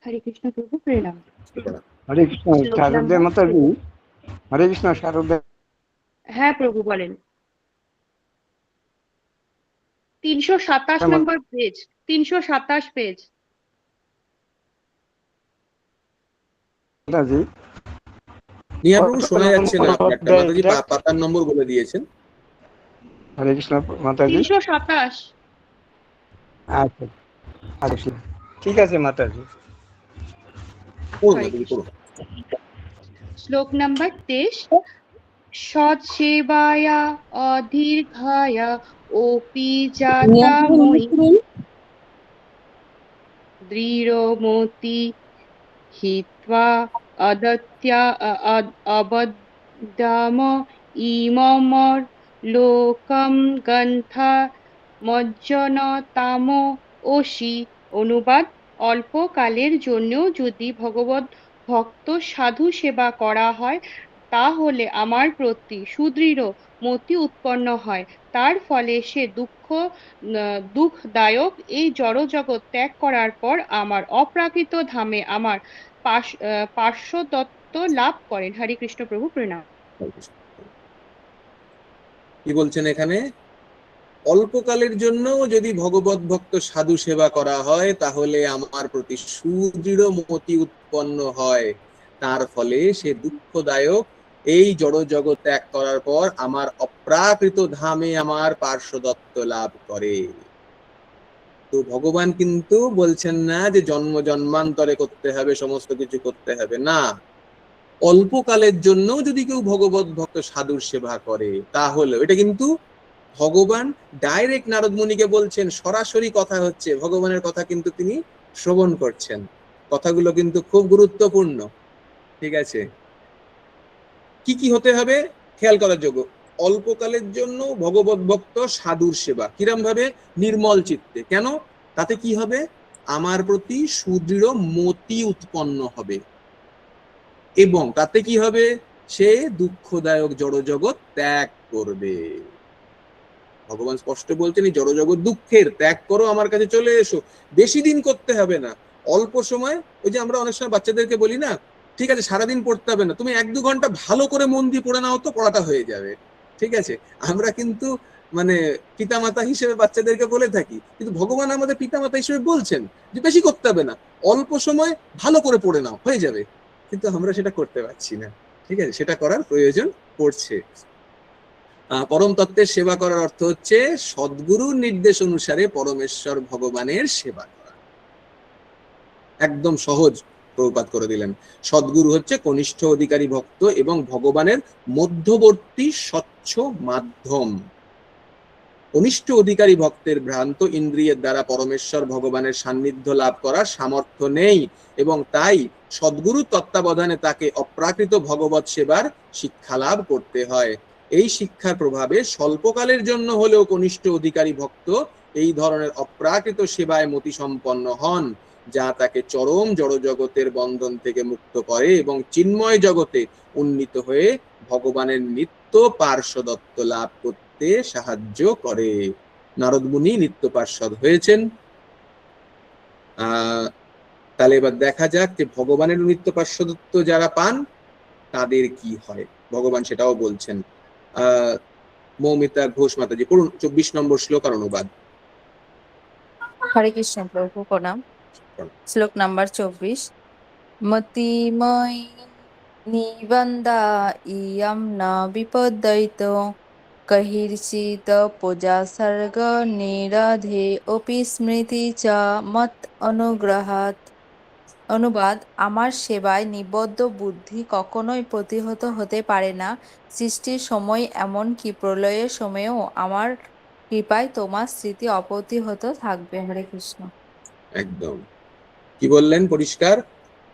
হরে কৃষ্ণ প্রভু প্রণাম। হরে কৃষ্ণ শারদা মাতাজি। হরে কৃষ্ণ শারদা। হ্যাঁ প্রভু বলেন। 327 নম্বর পেজ, 327 পেজ। মাতাজি নিয়া প্রভু শোনা যাচ্ছে না আপনারটা, মাতাজি পাতার নম্বর বলে দিয়েছেন। হরে কৃষ্ণ মাতাজি। 327। আচ্ছা আচ্ছা ঠিক আছে মাতাজি। পড়ুন মাতাজি পড়ুন। শ্লোক নাম্বার 23। সৎসেবায়া অধীর্ঘায়া ওপি জাতাময়ী দৃঢ়মতি হিত্বা অদত্যা অবদ্যাম ইমমর লোকম গন্থা মজ্জনতাম ওষি। অনুবাদ: অল্পকালের জন্য যদি ভগবত ভক্ত সাধু সেবা করা হয় তাহলে আমার প্রতি সুদৃঢ় মতি উৎপন্ন হয়। তার ফলে সে দুঃখদায়ক এই জড়জগৎ ত্যাগ করার পর আমার অপ্রাকৃত ধামে আমার পার্শ্বদত্ত লাভ করেন। হরে কৃষ্ণ প্রভু প্রণাম। কি বলছেন এখানে? অল্পকালের জন্য যদি ভগবত ভক্ত সাধু সেবা করা হয় তাহলে আমার প্রতি সুদৃঢ় মতি উৎপন্ন হয়, তার ফলে সে দুঃখদায়ক এই জড় জগৎ ত্যাগ করার পর আমার অপ্রাকৃত ধামে আমার পার্শ্বদত্ত লাভ করে। তো ভগবান কিন্তু বলছেন না যে জন্ম জন্মান্তরে করতে হবে, সমস্ত কিছু করতে হবে না। অল্পকালের জন্য যদি কেউ ভগবত ভক্ত সাধুর সেবা করে তাহলে, এটা কিন্তু ভগবান ডাইরেক্ট নারদ মুনিকে বলছেন, সরাসরি কথা হচ্ছে, ভগবানের কথা কিন্তু তিনি শ্রবণ করছেন। কথাগুলো কিন্তু খুব গুরুত্বপূর্ণ। ঠিক আছে, কি কি হতে হবে খেয়াল করার যোগ্য। অল্পকালের জন্য ভগবত ভক্ত সাধুর সেবা কিরম ভাবে? নির্মল চিত্তে। কেন? তাতে কি হবে? আমার প্রতি সুদৃঢ় মতি উৎপন্ন হবে, এবং তাতে কি হবে? সে দুঃখদায়ক জড়জগৎ ত্যাগ করবে। ভগবান স্পষ্ট বলছেন এই জড়জগৎ দুঃখের, ত্যাগ করো, আমার কাছে চলে এসো। বেশি দিন করতে হবে না, অল্প সময়। ওই যে আমরা অনেক সময় বাচ্চাদেরকে বলি না, ঠিক আছে সারাদিন পড়তে হবে না, তুমি 1-2 ঘন্টা ভালো করে মন দিয়ে পড়ে নাও তো, পড়াটা হয়ে যাবে। ঠিক আছে, আমরা কিন্তু মানে পিতামাতা হিসেবে বাচ্চাদেরকে বলে থাকি, কিন্তু ভগবান আমাদের পিতামাতা হিসেবে বলছেন যে বেশি করতে হবে না, অল্প সময় ভালো করে পড়ে নাও, হয়ে যাবে। কিন্তু আমরা সেটা করতে পারছি না। ঠিক আছে, সেটা করার প্রয়োজন পড়ছে। পরম তত্ত্বের সেবা করার অর্থ হচ্ছে সদ্গুরুর নির্দেশ অনুসারে পরমেশ্বর ভগবানের সেবা করা। একদম সহজ প্রভুপাদ করে দিলেন। সদ্গুরু হচ্ছে কনিষ্ঠ অধিকারী ভক্ত এবং ভগবানের মধ্যবর্তী স্বচ্ছ মাধ্যম। কনিষ্ঠ অধিকারী ভক্তের ভ্রান্ত ইন্দ্রিয়ের দ্বারা পরমেশ্বর ভগবানের সান্নিধ্য লাভ করার সামর্থ্য নেই, এবং তাই সদ্গুরু তত্ত্বাবধানে তাকে অপ্রাকৃত ভগবত সেবার শিক্ষা লাভ করতে হয়। এই শিক্ষার প্রভাবে স্বল্পকালের জন্য হলেও কনিষ্ঠ অধিকারী ভক্ত এই ধরনের অপ্রাকৃত সেবায় মতি সম্পন্ন হন, যা তাকে চরম জড়জগতের বন্ধন থেকে মুক্ত করে এবং চিন্ময় জগতে উন্নীত হয়ে ভগবানের নিত্য পার্শ্বদত্ত লাভ করতে সাহায্য করে। নারদ মুনি নিত্য পার্শ্বদ হয়েছেন। তাহলে এবার দেখা যাক যে ভগবানের নিত্য পার্শ্বদত্ত যারা পান তাদের কি হয়, ভগবান সেটাও বলছেন। মৌমিতা ঘোষ মাতাজি পড়ুন 24 নম্বর শ্লোক আর অনুবাদ। হরে কৃষ্ণ প্রভু প্রণাম। শ্লোক নাম্বার 24। মতিময়ী নিবন্দা ইয়ম না বিপদ্যৈত কহির্চিত পূজা সর্গ নিরাধে অপি স্মৃতি চ মত অনুগ্রহাৎ। অনুবাদ: আমার সেবায় নিবদ্ধ বুদ্ধি কখনোই প্রতিহত হতে পারে না। সৃষ্টির সময় এমনকি প্রলয়ের সময়েও আমার কৃপায় তোমার স্মৃতি অপ্রতিহত থাকবে। হরে কৃষ্ণ। একদম কি বললেন পরিষ্কার,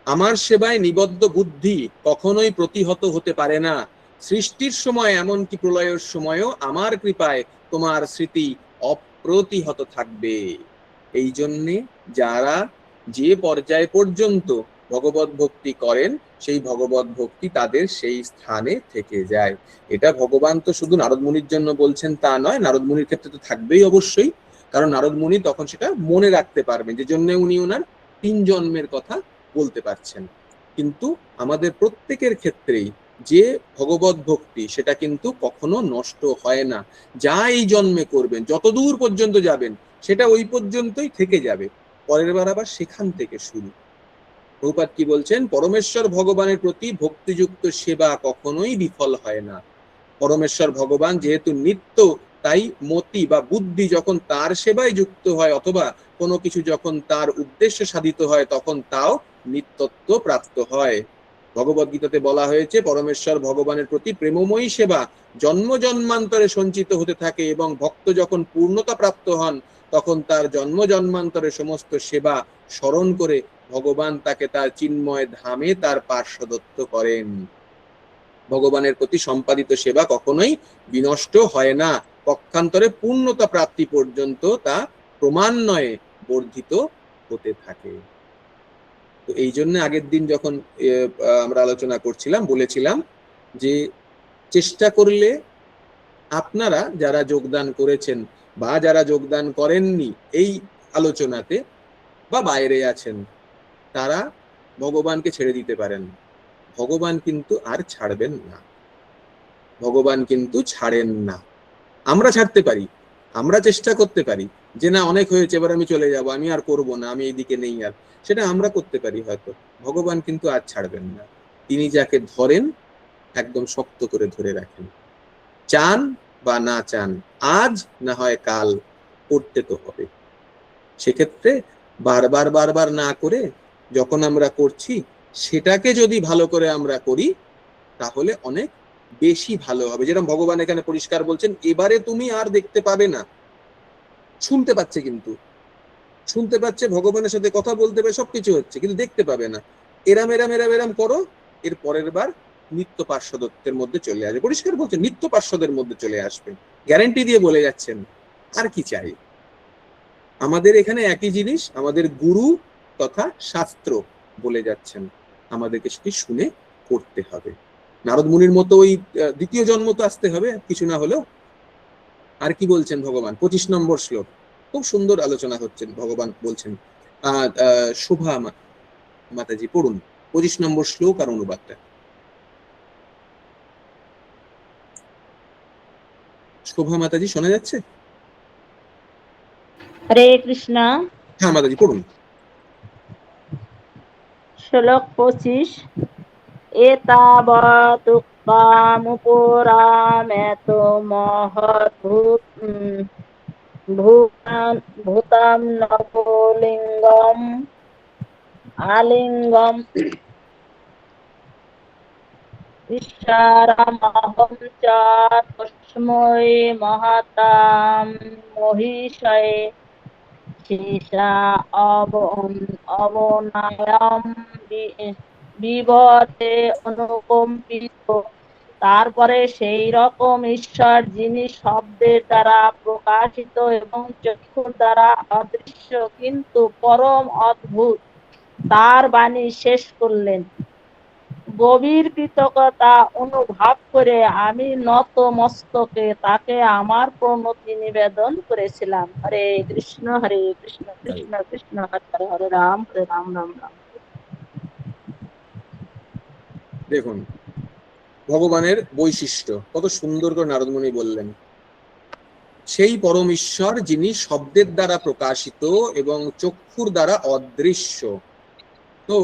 আমার সেবায় নিবদ্ধ বুদ্ধি কখনোই প্রতিহত হতে পারে না। সৃষ্টির সময় এমনকি প্রলয়ের সময়ও আমার কৃপায় তোমার স্মৃতি অপ্রতিহত থাকবে। এই জন্যে যারা যে পর্যায় পর্যন্ত ভগবত ভক্তি করেন সেই ভগবত ভক্তি তাদের সেই স্থানে থেকে যায়। এটা ভগবান তো শুধু নারদ মুনির জন্য বলছেন তা নয়, নারদ মুনির ক্ষেত্রে তো থাকবেই অবশ্যই, কারণ নারদ মুনি তখন সেটা মনে রাখতে পারবেন, যে জন্য উনি ওনার 3 জন্মের কথা বলতে পারছেন। কিন্তু আমাদের প্রত্যেকের ক্ষেত্রেই যে ভগবত ভক্তি সেটা কিন্তু কখনো নষ্ট হয় না। যা এই জন্মে করবেন, যতদূর পর্যন্ত যাবেন সেটা ওই পর্যন্তই থেকে যাবে, পরের বার আবার সেখান থেকে শুরু। প্রভুপাদ কি বলছেন? পরমেশ্বর ভগবানের প্রতি ভক্তিযুক্ত সেবা কখনোই বিফল হয় না। পরমেশ্বর ভগবান যেহেতু নিত্য, তাই মতি বা বুদ্ধি যখন তার সেবায় যুক্ত হয় অথবা কোনো কিছু যখন তার উদ্দেশ্য সাধিত হয় তখন তাও নিত্যত্ব প্রাপ্ত হয়। ভগবদ গীতাতে বলা হয়েছে পরমেশ্বর ভগবানের প্রতি প্রেমময়ী সেবা জন্ম জন্মান্তরে সঞ্চিত হতে থাকে এবং ভক্ত যখন পূর্ণতা প্রাপ্ত হন তখন তার জন্ম জন্মান্তরে সমস্ত সেবা স্মরণ করে ভগবান তাকে তার চিন্ময় ধামে তার পার্শ্বদত্ত করেন। ভগবানের প্রতি সম্পাদিত সেবা কখনোই বিনষ্ট হয় না, পক্ষান্তরে পূর্ণতা প্রাপ্তি পর্যন্ত তা ক্রমান্বয়ে বর্ধিত হতে থাকে। তো এই জন্য আগের দিন যখন আমরা আলোচনা করছিলাম বলেছিলাম যে চেষ্টা করলে আপনারা যারা যোগদান করেছেন বা যারা যোগদান করেননি এই আলোচনাতে বা বাইরে আছেন, তারা ভগবানকে ছেড়ে দিতে পারেন। ভগবান কিন্তু আর ছাড়বেন না, ভগবান কিন্তু ছাড়েন না। আমরা ছাড়তে পারি, আমরা চেষ্টা করতে পারি যে না অনেক হয়েছে, এবার আমি চলে যাব, আমি আর করব না, আমি এইদিকে নেই আর, সেটা আমরা করতে পারি হয়তো। ভগবান কিন্তু আর ছাড়বেন না। তিনি যাকে ধরেন একদম শক্ত করে ধরে রাখেন, চান বা না চান, আজ না হয় কাল করতে তো হবে। সেক্ষেত্রে বারবার বারবার না করে যখন আমরা করছি সেটাকে যদি ভালো করে আমরা করি তাহলে অনেক বেশি ভালো হবে। যেরকম ভগবান এখানে পরিষ্কার বলছেন, এবারে তুমি আর দেখতে পাবে না। শুনতে পাচ্ছে, কিন্তু শুনতে পাচ্ছে, ভগবানের সাথে কথা বলতে পারে, সবকিছু হচ্ছে, কিন্তু দেখতে পাবে না। এরাম এরাম এরাম এরাম করো, এর পরের বার নিত্য পার্শ্বদত্তের মধ্যে চলে আসবে। পরিষ্কার বলছেন নিত্য পার্শ্বদের মধ্যে চলে আসবে, গ্যারান্টি দিয়ে বলে যাচ্ছেন। আর কি চাই আমাদের? এখানে একই জিনিস আমাদের গুরু তথা শাস্ত্র বলে যাচ্ছেন, আমাদেরকে সেটি শুনে করতে হবে। নারদ মুনির মতো ওই দ্বিতীয় জন্ম তো আসতে হবে কিছু না হলেও। আর কি বলছেন ভগবান? 25 নম্বর শ্লোক, খুব সুন্দর আলোচনা হচ্ছেন। ভগবান বলছেন, শোভা মাতাজি পড়ুন 25 নম্বর শ্লোক আর অনুবাদটা। শোভা মাতাজি শোনা যাচ্ছে? হরে কৃষ্ণ। হ্যাঁ মাতাজি পড়ুন। শ্লোক 25। এতাবতুক্তামুপুরামেত ভূতাম নপুলিঙ্গম আলিঙ্গম ঈশ্বরমহং চ তস্मै মহতাম মহিষয়ে শেষা অবনায়ম বিবতে অনুকম্পিত। তারপরে সেই রকম ঈশ্বর যিনি শব্দের দ্বারা প্রকাশিত এবং চক্ষুর দ্বারা অদৃশ্য কিন্তু পরম অদ্ভুত, তার বাণী শেষ করলেন। গভীর কৃতজ্ঞতা অনুভব করে আমি নত মস্তকে তাকে আমার প্রণতি নিবেদন করেছিলাম। হরে কৃষ্ণ কৃষ্ণ কৃষ্ণ হরে হরে, হরে রাম রাম রাম। দেখুন ভগবানের বৈশিষ্ট্য কত সুন্দর করে নারদ মুনি বললেন। সেই পরম ঈশ্বর যিনি শব্দের দ্বারা প্রকাশিত এবং চক্ষুর দ্বারা অদৃশ্য। তো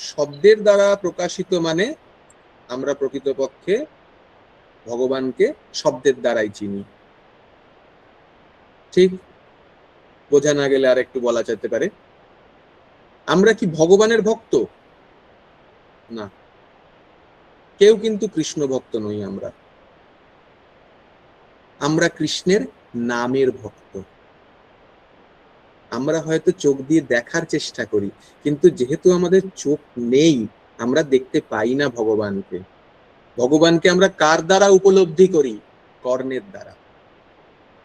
শব্দের দ্বারা প্রকাশিত মানে আমরা প্রকৃতপক্ষে ভগবানকে শব্দের দ্বারাই চিনি। ঠিক বোঝা না গেলে আর একটু বলা যেতে পারে, আমরা কি ভগবানের ভক্ত? না, কেউ কিন্তু কৃষ্ণ ভক্ত নই। আমরা কৃষ্ণের নামের ভক্ত। আমরা হয়তো চোখ দিয়ে দেখার চেষ্টা করি, কিন্তু যেহেতু আমাদের চোখ নেই আমরা দেখতে পাই না ভগবানকে। ভগবানকে আমরা কার দ্বারা উপলব্ধি করি? কর্ণের দ্বারা।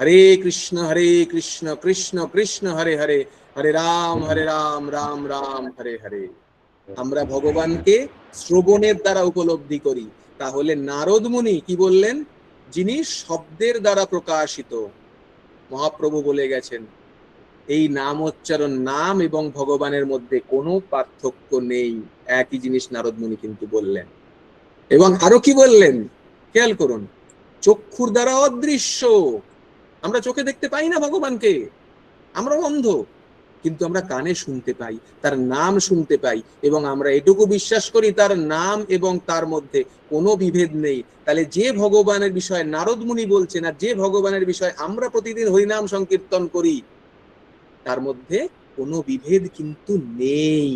হরে কৃষ্ণ কৃষ্ণ কৃষ্ণ হরে হরে, হরে রাম রাম রাম হরে হরে। আমরা ভগবানকে শ্রবণের দ্বারা উপলব্ধি করি। তাহলে নারদ মুনি কি বললেন? যিনি শব্দের দ্বারা প্রকাশিত। মহাপ্রভু বলে গেছেন এই নামোচ্চারণ, নাম এবং ভগবানের মধ্যে কোনো পার্থক্য নেই, একই জিনিস নারদ মুনি কিন্তু বললেন। এবং আরো কি বললেন খেয়াল করুন, চক্ষুর দ্বারা অদৃশ্য, আমরা চোখে দেখতে পাই না ভগবানকে, আমরা অন্ধ, কিন্তু আমরা কানে শুনতে পাই, তার নাম শুনতে পাই, এবং আমরা এটুকু বিশ্বাস করি তার নাম এবং তার মধ্যে কোনো বিভেদ নেই। তাহলে যে ভগবানের বিষয়ে নারদ মুনি বলছেন আর যে ভগবানের বিষয়ে আমরা প্রতিদিন হরিনাম সংকীর্তন করি, তার মধ্যে কোনো বিভেদ কিন্তু নেই।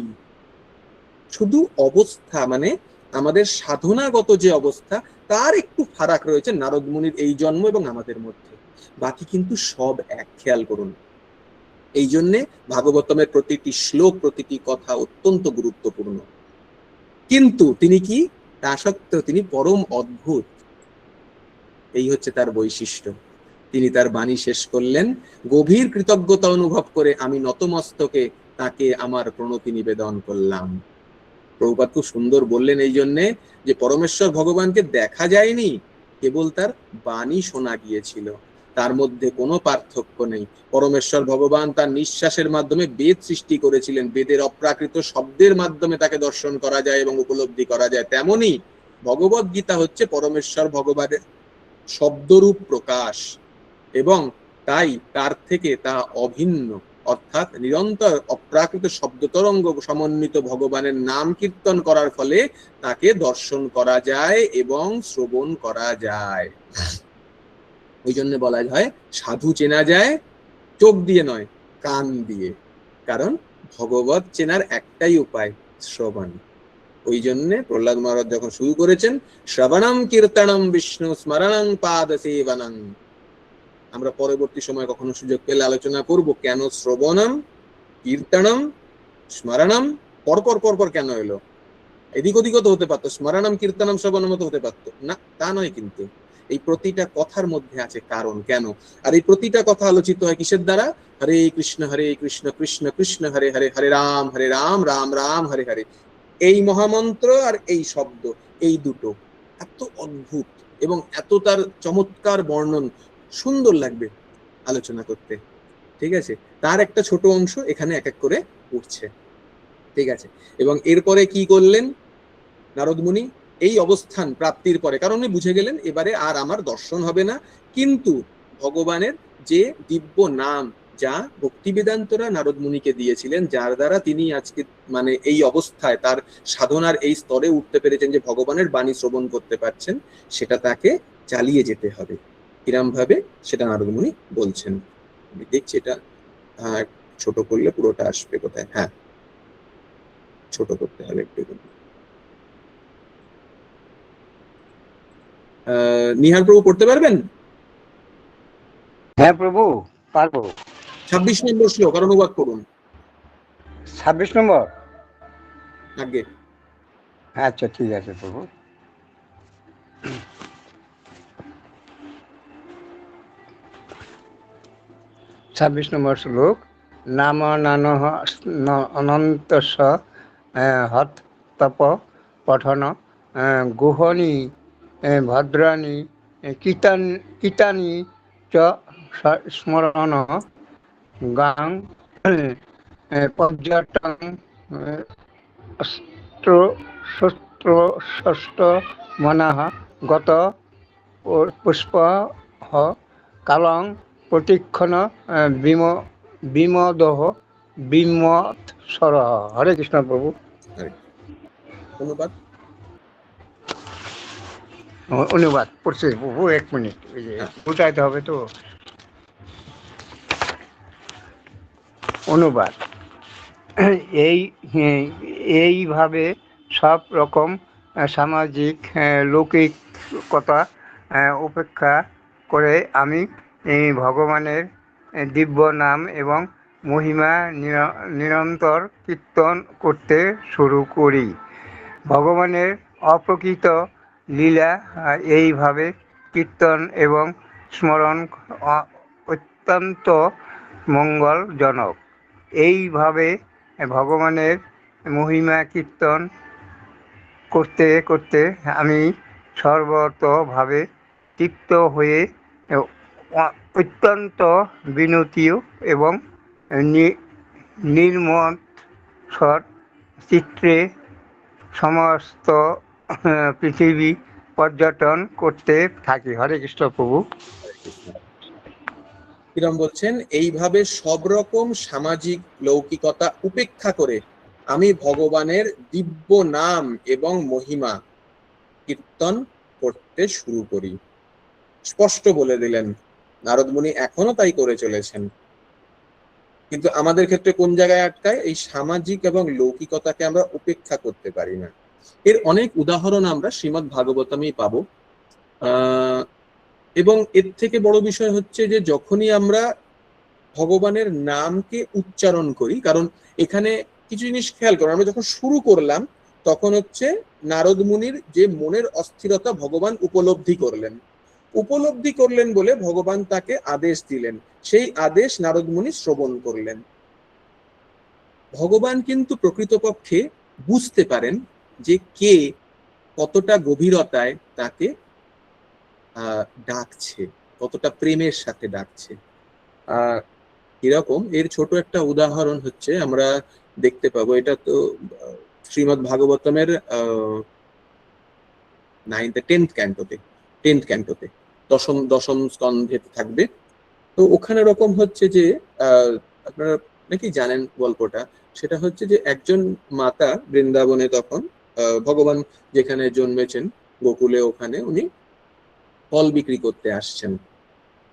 শুধু অবস্থা, মানে আমাদের সাধনাগত যে অবস্থা, তার একটু ফারাক রয়েছে নারদ মুনির এই জন্ম এবং আমাদের মধ্যে, বাকি কিন্তু সব এক। খেয়াল করুন, এই জন্যে ভাগবতমের প্রতিটি শ্লোক, প্রতিটি কথা অত্যন্ত গুরুত্বপূর্ণ। কিন্তু তিনি কি, তা সত্ত্বেও তিনি পরম অদ্ভুত, এই হচ্ছে তার বৈশিষ্ট্য। তিনি তার বাণী শেষ করলেন, গভীর কৃতজ্ঞতা অনুভব করে আমি নতমস্তকে তাকে আমার প্রণতি নিবেদন করলাম। প্রভুপাদ খুব সুন্দর বললেন এই জন্যে যে পরমেশ্বর ভগবানকে দেখা যায়নি, কেবল তার বাণী শোনা গিয়েছিল, তার মধ্যে কোনো পার্থক্য নেই। পরমেশ্বর ভগবান তার নিঃশ্বাসের মাধ্যমে বেদ সৃষ্টি করেছিলেন, বেদের অপ্রাকৃত শব্দের মাধ্যমে তাকে দর্শন করা যায় এবং উপলব্ধি করা যায়। তেমনি ভগবদ গীতা হচ্ছে পরমেশ্বর ভগবানের শব্দরূপ প্রকাশ, এবং তাই তার থেকে তা অভিন্ন, অর্থাৎ নিরন্তর অপ্রাকৃত শব্দ তরঙ্গ সমন্বিত ভগবানের নাম কীর্তন করার ফলে তাকে দর্শন করা যায় এবং শ্রবণ করা যায়। ওই জন্য বলা হয় সাধু চেনা যায় চোখ দিয়ে নয়, কান দিয়ে, কারণ ভগবত চেনার একটাই উপায়, শ্রবণ। ওই জন্যে প্রহ্লাদ মহারাজ যখন শুরু করেছেন, শ্রবণম কীর্তনম বিষ্ণু স্মরণং পাদ সেবনং, আমরা পরবর্তী সময় কখনো সুযোগ পেলে আলোচনা করব কেন শ্রবণম কীর্তনম স্মরণম পরপর পরপর কেন এলো। এদিক ওদিকও তো হতে পারতো, স্মরণম কীর্তনম শ্রবণম তো হতে পারতো না, তা নয়, কিন্তু এই প্রতিটা কথার মধ্যে আছে কারণ কেন। আর এই প্রতিটা কথা আলোচিত হয় কিসের দ্বারা? হরে কৃষ্ণ কৃষ্ণ কৃষ্ণ হরে হরে, হরে রাম রাম রাম হরে হরে। এই মহামন্ত্র আর এই শব্দ, এই দুটো এত অদ্ভুত এবং এত তার চমৎকার বর্ণন, সুন্দর লাগবে আলোচনা করতে। ঠিক আছে, তার একটা ছোট অংশ এখানে এক এক করে উঠছে। ঠিক আছে, এবং এরপরে কি করলেন নারদ মুনি? এই অবস্থান প্রাপ্তির পরে, কারণ উনি বুঝে গেলেন এবারে আর আমার দর্শন হবে না, কিন্তু ভগবানের যে দিব্য নাম, যা ভক্তি বেদান্তরা নারদ মুনিকে দিয়েছিলেন, যার দ্বারা তিনি আজকে মানে এই অবস্থায় তার সাধনার এই স্তরে উঠতে পেরেছেন যে ভগবানের বাণী শ্রবণ করতে পারছেন, সেটা তাকে চালিয়ে যেতে হবে। কিরম ভাবে সেটা নারদ মুনি বলছেন। আমি দেখছি এটা ছোট করলে পুরোটা আসবে কোথায়, হ্যাঁ ছোট করতে হবে একটু। নিহার প্রভু পড়তে পারবেন? হ্যাঁ প্রভু, পারবো। 26 নম্বর শ্লোক আর অনুবাদ করুন। 26 নম্বর? আগে আচ্ছা ঠিক আছে প্রভু। 26 নম্বর শ্লোক। নাম নানহ অনন্তস্য হত তপ পঠন গুহনি ভদ্রাণি কীটানি চ স্মরণ গাং পর্যটন ষষ্ঠ মনঃ গত পুষ্প কালং প্রতিক্ষণ বিমদহ বিমৎসর। হরে কৃষ্ণ প্রভু। অনুবাদ অনুবাদ পড়ছে প্রভু, 1 মিনিট, ওই যে উঠাইতে হবে তো। অনুবাদ। এইভাবে সব রকম সামাজিক লৌকিকতা উপেক্ষা করে আমি ভগবানের দিব্য নাম এবং মহিমা নিরন্তর কীর্তন করতে শুরু করি। ভগবানের অপ্রকৃত লীলা এইভাবে কীর্তন এবং স্মরণ অত্যন্ত মঙ্গলজনক। এইভাবে ভগবানের মহিমা কীর্তন করতে করতে আমি সর্বতভাবে তৃপ্ত হয়ে অত্যন্ত বিনতি এবং নির্মৎসর চিত্রে সমস্ত পৃথিবী পর্যটন করতে থাকি। হরে কৃষ্ণ প্রভু। কিরম বলছেন, এইভাবে সব রকম সামাজিক লৌকিকতা উপেক্ষা করে আমি ভগবানের দিব্য নাম এবং মহিমা কীর্তন করতে শুরু করি। স্পষ্ট বলে দিলেন, নারদ মুনি এখনো তাই করে চলেছেন। কিন্তু আমাদের ক্ষেত্রে কোন জায়গায় আটকায়? এই সামাজিক এবং লৌকিকতাকে আমরা উপেক্ষা করতে পারি না। এর অনেক উদাহরণ আমরা শ্রীমদ্ ভাগবতমেই পাবো। এবং এর থেকে বড় বিষয় হচ্ছে যে যখনই আমরা ভগবানের নামকে উচ্চারণ করি, কারণ এখানে কিছু জিনিস খেয়াল করো, আমরা যখন শুরু করলাম তখন হচ্ছে নারদ মুনির যে মনের অস্থিরতা ভগবান উপলব্ধি করলেন বলে ভগবান তাকে আদেশ দিলেন, সেই আদেশ নারদ মুনি শ্রবণ করলেন। ভগবান কিন্তু প্রকৃতপক্ষে বুঝতে পারেন যে কে কতটা গভীরতায় তাকে ডাকছে, কতটা প্রেমের সাথে ডাকছে। এরকম এর ছোট একটা উদাহরণ হচ্ছে আমরা দেখতে পাবো, এটা তো শ্রীমদ্ ভাগবতমের 10th ক্যান্টোতে দশম স্কন্ধে থাকবে। তো ওখানে রকম হচ্ছে যে আপনারা নাকি জানেন গল্পটা, সেটা হচ্ছে যে একজন মাতা বৃন্দাবনে তখন ভগবান যেখানে জন্মেছেন গোকুলে, ওখানে উনি ফল বিক্রি করতে আসছেন।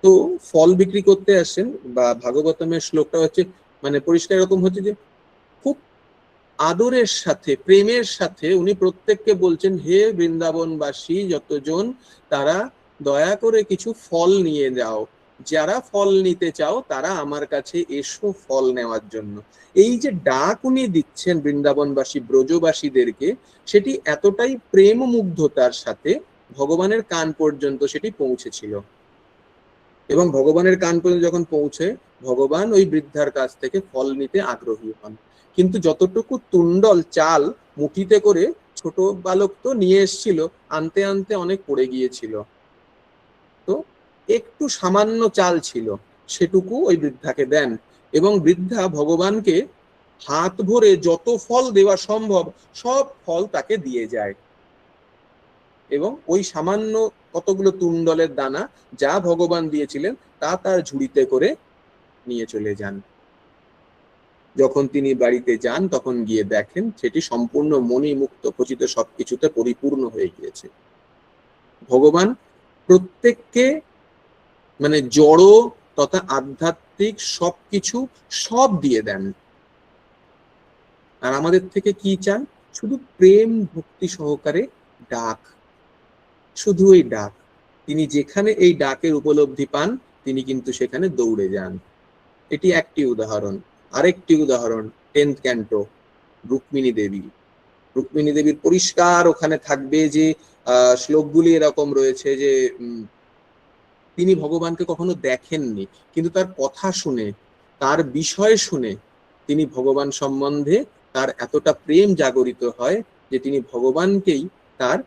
তো ফল বিক্রি করতে আসছেন, বা ভাগবতমের শ্লোকটা হচ্ছে মানে পরিষ্কার এরকম হচ্ছে যে খুব আদরের সাথে প্রেমের সাথে উনি প্রত্যেককে বলছেন, হে বৃন্দাবনবাসী যতজন, তারা দয়া করে কিছু ফল নিয়ে যাও, যারা ফল নিতে চাও তারা আমার কাছে এসো ফল নেওয়ার জন্য। এই যে ডাক উনি দিচ্ছেন বৃন্দাবনবাসী ব্রজবাসীদেরকে, সেটি এতটাই প্রেম মুগ্ধতার সাথে ভগবানের কান পর্যন্ত সেটি পৌঁছেছিল। এবং ভগবানের কান পর্যন্ত যখন পৌঁছে, ভগবান ওই বৃদ্ধার কাছ থেকে ফল নিতে আগ্রহী হন। কিন্তু যতটুকু তুণ্ডল চাল মুঠিতে করে ছোট বালক তো নিয়ে এসেছিল, আনতে আনতে অনেক পড়ে গিয়েছিল, তো একটু সামান্য চাল ছিল, সেটুকু ওই বৃদ্ধাকে দেন। এবং বৃদ্ধা ভগবানকে হাত ভরে যত ফল দেওয়া সম্ভব সব ফল তাকে দিয়ে যায়। এবং ওই সামান্য কতগুলো তুণ্ডলের দানা যা ভগবান দিয়েছিলেন তা তার ঝুড়িতে করে নিয়ে চলে যান। যখন তিনি বাড়িতে যান তখন গিয়ে দেখেন সেটি সম্পূর্ণ মণিমুক্ত খচিত সবকিছুতে পরিপূর্ণ হয়ে গিয়েছে। ভগবান প্রত্যেককে মানে জড় তথা আধ্যাত্মিক সবকিছু সব দিয়ে দেন। আর আমাদের থেকে কি চান? শুধু প্রেম ভক্তি সহকারে ডাক, শুধু এই ডাক। তিনি যেখানে এই ডাকের উপলব্ধি পান তিনি কিন্তু সেখানে দৌড়ে যান। এটি একটি উদাহরণ। আরেকটি উদাহরণ 10th ক্যান্টো, রুক্মিণী দেবীর পরিষ্কার ওখানে থাকবে যে শ্লোকগুলি এরকম রয়েছে যে তিনি ভগবানকে কখনো দেখেননি, কিন্তু তার কথা শুনে, তার বিষয় শুনে তিনি ভগবান সম্বন্ধে তার এতটা প্রেম জাগরিত হয় যে তিনি ভগবানকেই তার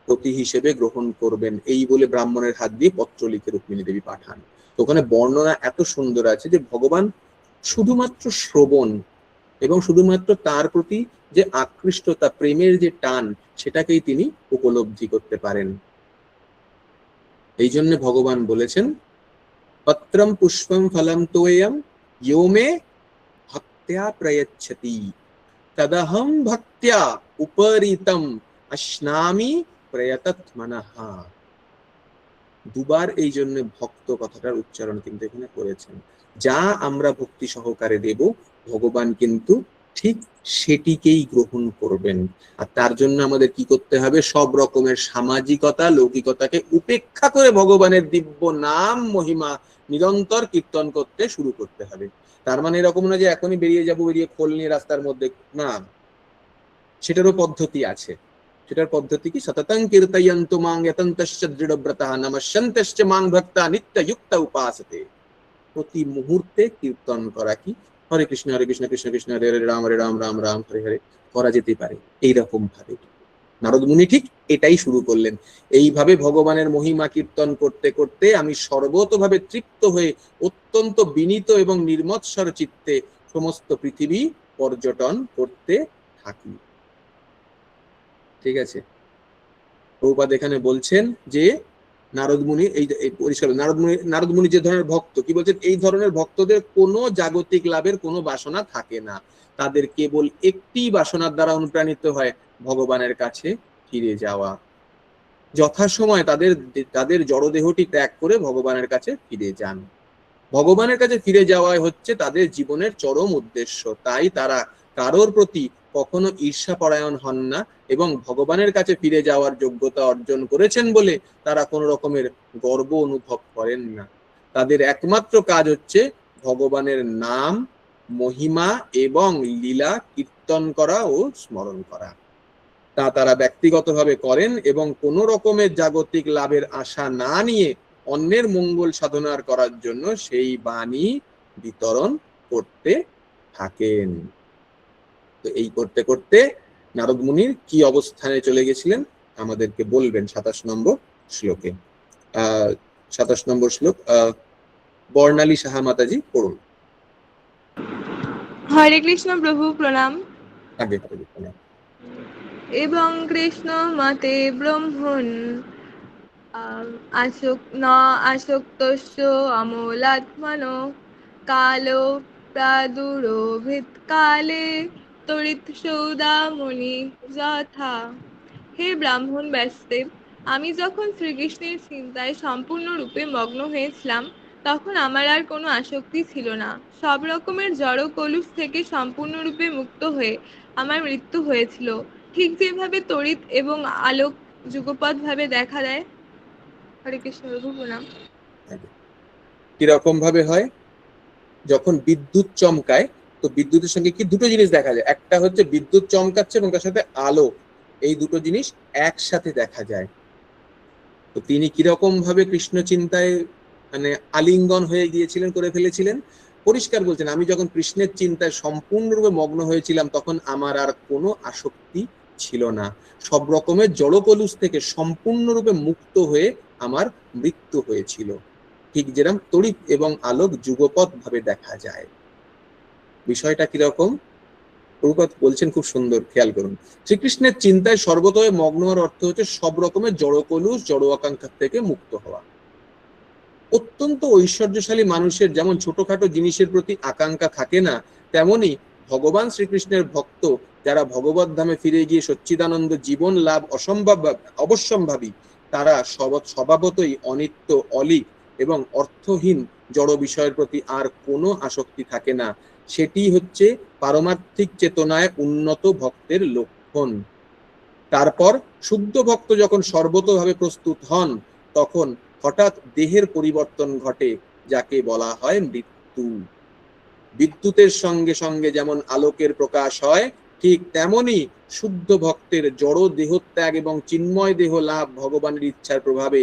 পতি হিসেবে গ্রহণ করবেন, এই বলে ব্রাহ্মণের হাত দিয়ে পত্র লিখে রুক্মিণী দেবী পাঠান। তো ওখানে বর্ণনা এত সুন্দর আছে যে ভগবান শুধুমাত্র শ্রবণ এবং শুধুমাত্র তার প্রতি যে আকৃষ্টতা, প্রেমের যে টান, সেটাকেই তিনি উপলব্ধি করতে পারেন। এই জন্য ভগবান বলেছেন, পত্রম পুষ্পম ফলম তোয়ম ইয়ো মে ভক্ত্যা প্রয়চ্ছতি তদহম ভক্ত্যা উপরিতম অশ্নামি প্রয়তৎমনঃ। দুবার এই জন্য ভক্ত কথাটার উচ্চারণ কিন্তু এখানে করেছেন। যা আমরা ভক্তি সহকারে দেব ভগবান কিন্তু ঠিক সেটিকেই গ্রহণ করবেন। আর তার জন্য আমাদের কি করতে হবে? সব রকমের সামাজিকতা লৌকিকতাকে উপেক্ষা করে ভগবানের দিব্য নাম মহিমা নিরন্তর কীর্তন করতে শুরু করতে হবে। তার মানে এরকম না যে এখনই বেরিয়ে খোল নিয়ে রাস্তার মধ্যে, না, সেটারও পদ্ধতি আছে। সেটার পদ্ধতি কি? সততং কীর্তয়ন্তু মাং যতন্তশ্চ দৃঢ়ব্রতঃ নমস্যন্তশ্চ মাং ভক্তা নিত্যযুক্ত উপাসতে। প্রতি মুহূর্তে কীর্তন করা কি হরে কৃষ্ণ কৃষ্ণ কৃষ্ণ হরে হরে রাম রাম রাম হরে হরে করা যেতে পারে এইরকম ভাবে। নারদ মুনি ঠিক এটাই শুরু করলেন। এইভাবে ভগবানের মহিমা কীর্তন করতে করতে আমি সর্বতভাবে তৃপ্ত হয়ে অত্যন্ত বিনীত এবং নির্মৎসর চিত্তে সমস্ত পৃথিবী পর্যটন করতে থাকি। ঠিক আছে, প্রভুপাদ এখানে বলছেন যে নারদ মুনি এই পরিষ্কার নারদ মুনি যে ধরনের ভক্ত, কি বলছেন, এই ধরনের ভক্তদের কোনো জাগতিক লাভের কোনো বাসনা থাকে না, তাদের কেবল একটি বাসনার দ্বারা অনুপ্রাণিত হয়, ভগবানের কাছে ফিরে যাওয়া। যথাসময় তাদের জড়দেহটি ত্যাগ করে ভগবানের কাছে ফিরে যান। ভগবানের কাছে ফিরে যাওয়াই হচ্ছে তাদের জীবনের চরম উদ্দেশ্য। তাই তারা কারোর প্রতি কখনো ঈর্ষাপরায়ণ হন না এবং ভগবানের কাছে ফিরে যাওয়ার যোগ্যতা অর্জন করেছেন বলে তারা কোনো রকমের গর্ব অনুভব করেন না। তাদের একমাত্র কাজ হচ্ছে ভগবানের নাম, মহিমা এবং লীলা কীর্তন করা ও স্মরণ করা। তা তারা ব্যক্তিগতভাবে করেন এবং কোনো রকমের জাগতিক লাভের আশা না নিয়ে অন্যের মঙ্গল সাধনার করার জন্য সেই বাণী বিতরণ করতে থাকেন। তো এই করতে করতে নারদ মুনির কি অবস্থানে চলে গেছিলেন আমাদেরকে বলবেন 27 নম্বর শ্লোকে। 27 নম্বর শ্লোক বর্ণালী সাহা মাতাজি পড়ুন। হরে কৃষ্ণ প্রভু প্রণাম। আগে প্রণাম। এবং কৃষ্ণ মতে ব্রহ্মণ আসক্তস্য অমলাত্মনো কালো প্রাদুরভিত কালে তড়িৎ সৌদামণি যথা। হে ব্রাহ্মণ ব্যাসদেব, আমি যখন শ্রীকৃষ্ণের চিন্তায় সম্পূর্ণরূপে মগ্ন হয়েছিলাম তখন আমার আর কোনো আসক্তি ছিল না। সব রকমের জড় কলুষ থেকে সম্পূর্ণরূপে মুক্ত হয়ে আমার মৃত্যু হয়েছিল, ঠিক যেভাবে তড়িৎ এবং আলোক যুগপৎ ভাবে দেখা দেয়। হরে কৃষ্ণ প্রভু প্রণাম। কিরকম ভাবে হয়? যখন বিদ্যুৎ চমকায়, তো বিদ্যুতের সঙ্গে কি দুটো জিনিস দেখা যায়, একটা হচ্ছে বিদ্যুৎ চমকাচ্ছে এবং তার সাথে আলো, এই দুটো জিনিস একসাথে দেখা যায়। তো তিনি কিরকম ভাবে কৃষ্ণ চিন্তায় মানে আলিঙ্গন হয়ে গিয়েছিলেন, করে ফেলেছিলেন। পরিষ্কার বলছেন, আমি যখন কৃষ্ণের চিন্তায় সম্পূর্ণরূপে মগ্ন হয়েছিলাম তখন আমার আর কোনো আসক্তি ছিল না। সব রকমের জড়কলুষ থেকে সম্পূর্ণরূপে মুক্ত হয়ে আমার মৃত্যু হয়েছিল, ঠিক যেরকম তড়িৎ এবং আলোক যুগপৎ ভাবে দেখা যায়। বিষয়টা কিরকম প্রভুপাদ বলছেন, খুব সুন্দর, খেয়াল করুন। শ্রীকৃষ্ণের চিন্তায় সর্বতভাবে মগ্ন হওয়ার অর্থ হচ্ছে সব রকমের জড়কলুষ, জড় আকাঙ্ক্ষা থেকে মুক্ত হওয়া। অত্যন্ত ঐশ্বর্যশালী মানুষের যেমন ছোটখাটো জিনিসের প্রতি আকাঙ্ক্ষা থাকে না, তেমনি ভগবান শ্রীকৃষ্ণের ভক্ত যারা ভগবত ধামে ফিরে গিয়ে সচ্চিদানন্দ জীবন লাভ অবশ্যম্ভাবী, তারা স্বভাবতই অনিত্য, অলিক এবং অর্থহীন জড় বিষয়ের প্রতি আর কোনো আসক্তি থাকে না। সেটি হচ্ছে পারমার্থিক চেতনায় উন্নত ভক্তের লক্ষণ। তারপর শুদ্ধ ভক্ত যখন সর্বতভাবে প্রস্তুত হন তখন হঠাৎ দেহের পরিবর্তন ঘটে, যাকে বলা হয় মৃত্যু। বিদ্যুতের সঙ্গে সঙ্গে যেমন আলোকের প্রকাশ হয়, ঠিক তেমনি শুদ্ধ ভক্তের জড় দেহত্যাগ এবং চিন্ময় দেহ লাভ ভগবানের ইচ্ছার প্রভাবে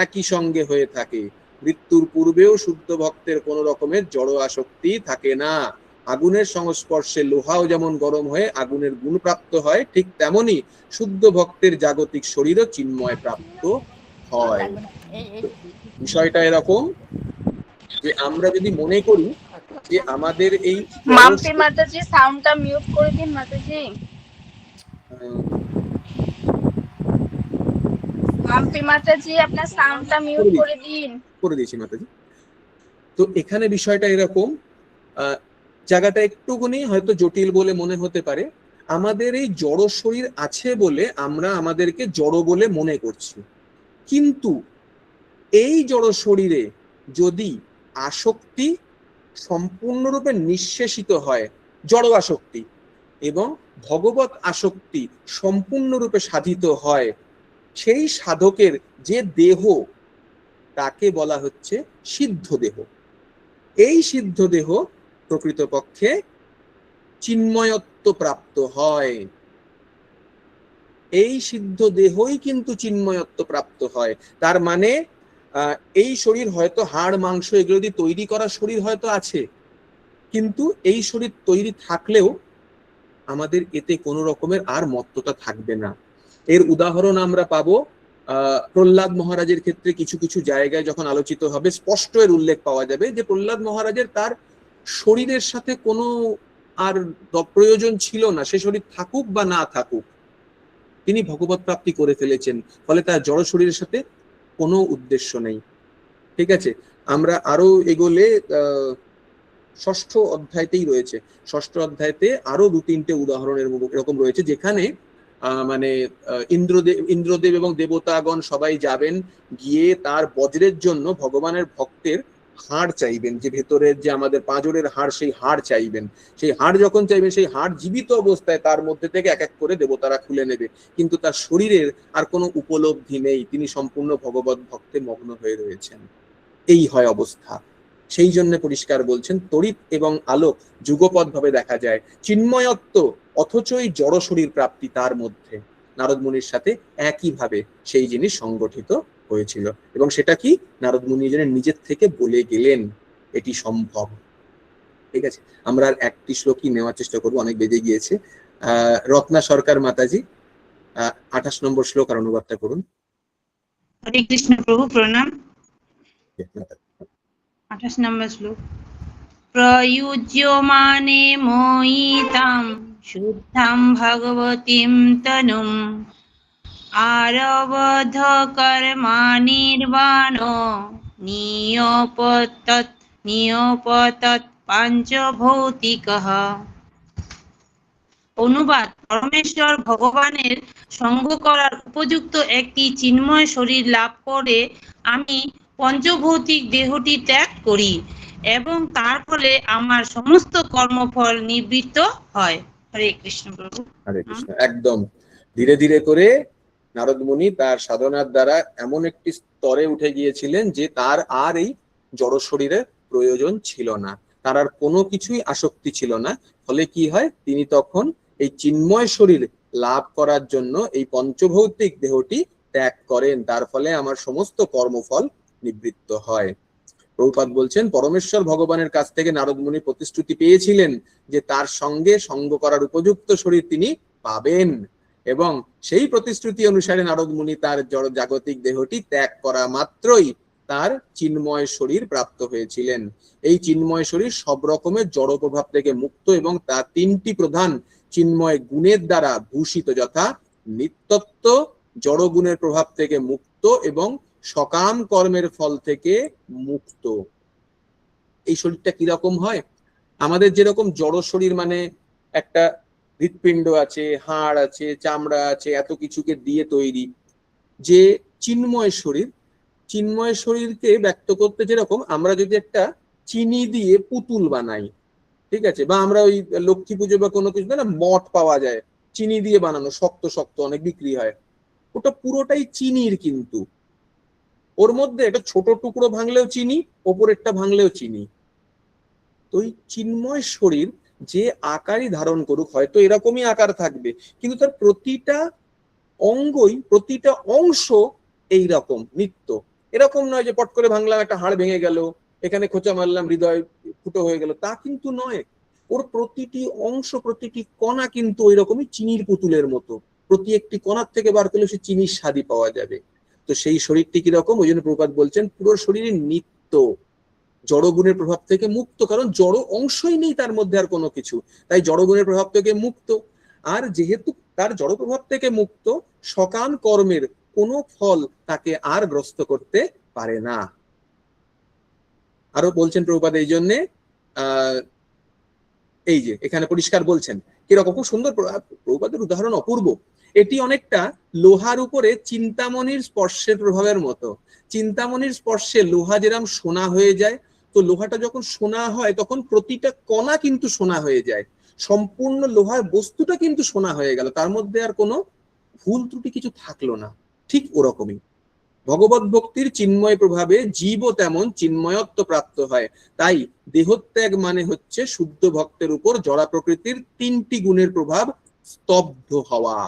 একই সঙ্গে হয়ে থাকে। মৃত্যুর পূর্বেও শুদ্ধ ভক্তের কোনো রকমের জড় আসক্তি থাকে না। আগুনের সংস্পর্শে লোহাও যেমন গরম হয়ে আগুনের গুণ প্রাপ্ত হয়, ঠিক তেমনি শুদ্ধ ভক্তের জাগতিক শরীরও চিন্ময় প্রাপ্ত হয়। বিষয়টা এরকম যে আমরা যদি মনে করি যে আমাদের এই মাম্পি মাতাজি সাউন্ডটা মিউট করে দিন মাতাজি। মাম্পি মাতাজি আপনার সাউন্ডটা মিউট করে দিন। করে দিয়েছি মাতাজি। তো এখানে বিষয়টা এরকম, জায়গাটা একটুখানি হয়তো জটিল বলে মনে হতে পারে। আমাদের এই জড় শরীর আছে বলে আমরা আমাদেরকে জড় বলে মনে করছি, কিন্তু এই জড় শরীরে যদি আসক্তি সম্পূর্ণরূপে নিঃশেষিত হয়, জড় আসক্তি, এবং ভগবত আসক্তি সম্পূর্ণরূপে সাধিত হয়, সেই সাধকের যে দেহ তাকে বলা হচ্ছে সিদ্ধ দেহ। এই সিদ্ধ দেহ প্রকৃতপক্ষে চিন্ময়ত্ব প্রাপ্ত হয়। এই সিদ্ধ দেহই কিন্তু চিন্ময়ত্ব প্রাপ্ত হয়। তার মানে এই শরীর হয়তো হাড় মাংস এগুলো দিয়ে তৈরি করা শরীর হয়তো আছে, কিন্তু এই শরীর তৈরি থাকলেও আমাদের এতে কোনো রকমের আর মত্ততা থাকবে না। এর উদাহরণ আমরা পাবো প্রহ্লাদ মহারাজের ক্ষেত্রে। কিছু কিছু জায়গায় যখন আলোচিত হবে স্পষ্ট এর উল্লেখ পাওয়া যাবে যে প্রহ্লাদ মহারাজের তার শরীরের সাথে কোনো আর প্রয়োজন ছিল না, সে শরীর থাকুক বা না থাকুক, তিনি ভগবত প্রাপ্তি করে ফেলেছেন, ফলে তার জড় শরীরের সাথে কোনো উদ্দেশ্য নেই। ঠিক আছে, আমরা আরো এগোলে ষষ্ঠ অধ্যায়তেই রয়েছে, ষষ্ঠ অধ্যায়তে আরো 2-3টে উদাহরণের এরকম রয়েছে যেখানে মানে ইন্দ্রদেব এবং দেবতাগণ সবাই যাবেন, গিয়ে তার বজ্রের জন্য ভগবানের ভক্তের হাড় চাইবেন, যে ভেতরের যে আমাদের পাঁজরের হাড়, সেই হাড় চাইবেন। সেই হাড় যখন চাইবেন, সেই হাড় জীবিত অবস্থায় তার মধ্যে থেকে এক এক করে দেবতারা খুলে নেবে, কিন্তু তার শরীরের আর কোনো উপলব্ধি নেই, তিনি সম্পূর্ণ ভগবত ভক্তে মগ্ন হয়ে রয়েছেন। এই হয় অবস্থা। সেই জন্য পরিষ্কার বলছেন তড়িৎ এবং আলোক যুগপৎ ভাবে দেখা যায়, চিন্ময়ত্ব অথচ এই জড় শরীর প্রাপ্তি তার মধ্যে নারদ মুনির সাথে একইভাবে সেই জিনিস সংগঠিত হয়েছিল। এবং সেটা কি, নারদ মুনি নিজের থেকে বলে গেলেন এটি সম্ভব। ঠিক আছে, আমরা আর একটি শ্লোকই নেওয়ার চেষ্টা করবো, অনেক বেজে গিয়েছে। রত্না সরকার মাতাজি 28 নম্বর শ্লোক আর অনুবাদটা করুন। হরে কৃষ্ণ প্রভু, প্রণাম। 28 নম্বর শ্লোক। প্রয়ুজ্যমানে মোহিতাম শুদ্ধাম ভগবতীম তনুম আরবধ কর্মানির্বাণ নিয়পতৎ পাঞ্চভৌতিকঃ। অনুবাদ: পরমেশ্বর ভগবানের সঙ্গ করার উপযুক্ত একটি চিন্ময় শরীর লাভ করে আমি পঞ্চভৌতিক দেহটি ত্যাগ করি এবং তার ফলে আমার সমস্ত কর্মফল নিবৃত্ত হয়। হরে কৃষ্ণ প্রভু। হরে কৃষ্ণ। একদম ধীরে ধীরে করে নারদ মুনি তার সাধনার দ্বারা এমন একটি স্তরে উঠে গিয়েছিলেন যে তার আর এই জড় শরীরের প্রয়োজন ছিল না, তার আর কোনো কিছুই আসক্তি ছিল না। ফলে কি হয়, তিনি তখন এই চিন্ময় শরীর লাভ করার জন্য এই পঞ্চভৌতিক দেহটি ত্যাগ করেন, তার ফলে আমার সমস্ত কর্মফল নিবৃত্ত হয়। প্রভুপাদ বলছেন পরমেশ্বর ভগবানের কাছ থেকে নারদ মুনি প্রতিশ্রুতি পেয়েছিলেন যে তার সঙ্গে সঙ্গ করার উপযুক্ত শরীর তিনি পাবেন, এবং সেই প্রতিশ্রুতি অনুসারে নারদ মুনি তার জাগতিক দেহটি ত্যাগ করা মাত্রই তার চিন্ময় শরীর প্রাপ্ত হয়েছিলেন। এই চিন্ময় শরীর সব রকমের জড় প্রভাব থেকে মুক্ত এবং তার 3টি প্রধান চিন্ময় গুণের দ্বারা ভূষিত, যথা নিত্যত্ব, জড় গুণের প্রভাব থেকে মুক্ত এবং সকাম কর্মের ফল থেকে মুক্ত। এই শরীরটা কিরকম হয়, আমাদের যেরকম জড় শরীর মানে একটা হৃৎপিণ্ড আছে, হাড় আছে, চামড়া আছে, এত কিছুকে দিয়ে তৈরি, যে চিন্ময় শরীর, চিন্ময় শরীরকে ব্যক্ত করতে যেরকম আমরা যদি একটা চিনি দিয়ে পুতুল বানাই, ঠিক আছে, বা আমরা ওই লক্ষ্মী পুজো বা কোনো কিছু না মঠ পাওয়া যায় চিনি দিয়ে বানানো, শক্ত শক্ত অনেক বিক্রি হয়, ওটা পুরোটাই চিনির, কিন্তু ওর মধ্যে একটা ছোট টুকরো ভাঙলেও চিনি, ওপরেরটা ভাঙলেও চিনি। তো ওই চিন্ময় শরীর যে আকারই ধারণ করুক, হয়তো এরকমই আকার থাকবে, কিন্তু তার প্রতিটা অঙ্গই, প্রতিটা অংশ এইরকম নিত্য। এরকম নয় যে পট করে ভাঙলাম একটা হাড় ভেঙে গেল, এখানে খোঁচা মারলাম হৃদয় ফুটো হয়ে গেল, তা কিন্তু নয়। ওর প্রতিটি অংশ, প্রতিটি কণা কিন্তু ওই রকমই চিনির পুতুলের মতো, প্রতি একটি কণার থেকে বার করলে সে চিনির স্বাদই পাওয়া যাবে। তো সেই শরীরটি কিরকম, ওই জন্য প্রভুপাদ বলছেন পুরো শরীরে নিত্য, জড়গুণের প্রভাব থেকে মুক্ত, কারণ জড় অংশই নেই তার মধ্যে আর কোনো কিছু, তাই জড়গুণের প্রভাব থেকে মুক্ত। আর যেহেতু তার জড় প্রভাব থেকে মুক্ত, সকাম কর্মের কোনো ফল তাকে আর গ্রস্ত করতে পারে না। আরো বলছেন প্রভুপাদ এই জন্যে এই যে এখানে পরিষ্কার বলছেন কিরকম, খুব সুন্দর প্রভুপাদের উদাহরণ অপূর্ব। এটি অনেকটা লোহার উপরে চিন্তামণির স্পর্শের প্রভাবের মতো। চিন্তামণির স্পর্শে লোহা যেরকম সোনা হয়ে যায়, তো লোহাটা যখন সোনা হয় তখন প্রতিটা কণা কিন্তু সোনা হয়ে যায়, সম্পূর্ণ লোহার বস্তুটা কিন্তু সোনা হয়ে গেল, তার মধ্যে আর কোনো ভুল ত্রুটি কিছু থাকলো না। ঠিক ওরকমই ভগবত ভক্তির চিন্ময় প্রভাবে জীবও তেমন চিন্ময়ত্ব প্রাপ্ত হয়। তাই দেহত্যাগ মানে হচ্ছে শুদ্ধ ভক্তের উপর জড়া প্রকৃতির 3টি গুণের প্রভাব স্তব্ধ হওয়া।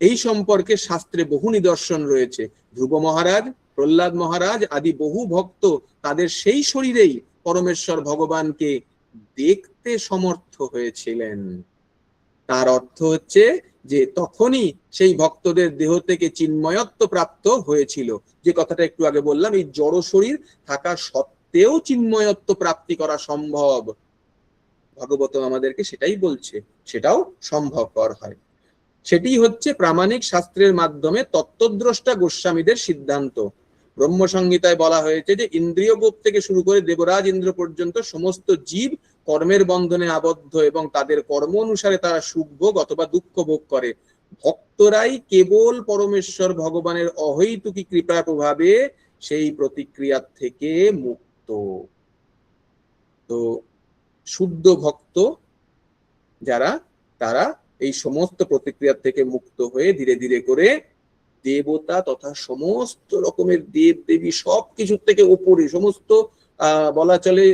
এই সম্পর্কে শাস্ত্রে বহু নিদর্শন রয়েছে। ধ্রুব মহারাজ, প্রহ্লাদ মহারাজ আদি বহু ভক্ত তাদের সেই শরীরেই পরমেশ্বর ভগবানকে দেখতে সমর্থ হয়েছিলেন। তার অর্থ হচ্ছে যে তখনই সেই ভক্তদের দেহ থেকে চিন্ময়ত্ব প্রাপ্ত হয়েছিল। যে কথাটা একটু আগে বললাম, এই জড় শরীর থাকা সত্ত্বেও চিন্ময়ত্ব প্রাপ্তি করা সম্ভব। ভাগবত আমাদেরকে সেটাই বলছে, সেটাও সম্ভবপর হয়। সেটি হচ্ছে প্রামাণিক শাস্ত্রের মাধ্যমে তত্ত্বদ্রষ্টা গোস্বামীদের সিদ্ধান্ত। ব্রহ্মসংহিতায় বলা হয়েছে যে ইন্দ্রিয় গোপ থেকে শুরু করে দেবরাজ ইন্দ্র পর্যন্ত সমস্ত জীব কর্মের বন্ধনে আবদ্ধ এবং তাদের কর্ম অনুসারে তারা সুখ ভোগ অথবা দুঃখ ভোগ করে। ভক্তরাই কেবল পরমেশ্বর ভগবানের অহৈতুকী কৃপার প্রভাবে সেই প্রতিক্রিয়া থেকে মুক্ত। তো শুদ্ধ ভক্ত যারা, তারা এই সমস্ত প্রতিক্রিয়া থেকে মুক্ত হয়ে ধীরে ধীরে করে দেবতা তথা সমস্ত রকমের দেব দেবী সবকিছুর থেকে উপরে, সমস্ত বলা চলে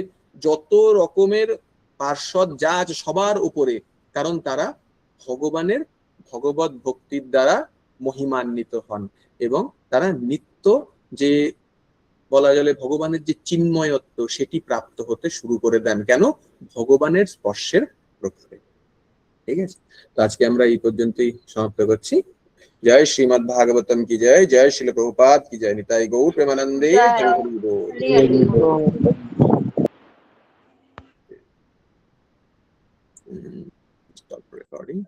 যত রকমের পার্শ্বদ যা আছে সবার উপরে, কারণ তারা ভগবানের ভগবত ভক্তির দ্বারা মহিমান্বিত হন এবং তারা নিত্য যে বলা চলে ভগবানের যে চিন্ময়ত্ব সেটি প্রাপ্ত হতে শুরু করে দেন। কেন? ভগবানের স্পর্শের প্রভাবে। ঠিক আছে, তো আজকে আমরা এই পর্যন্তই সমাপ্ত করছি। জয় শ্রীমদ্ ভাগবতম কি জয়, জয় শিল প্রভুপাদ কি জয়, নিতাই গৌর প্রেমানন্দে। Stop recording.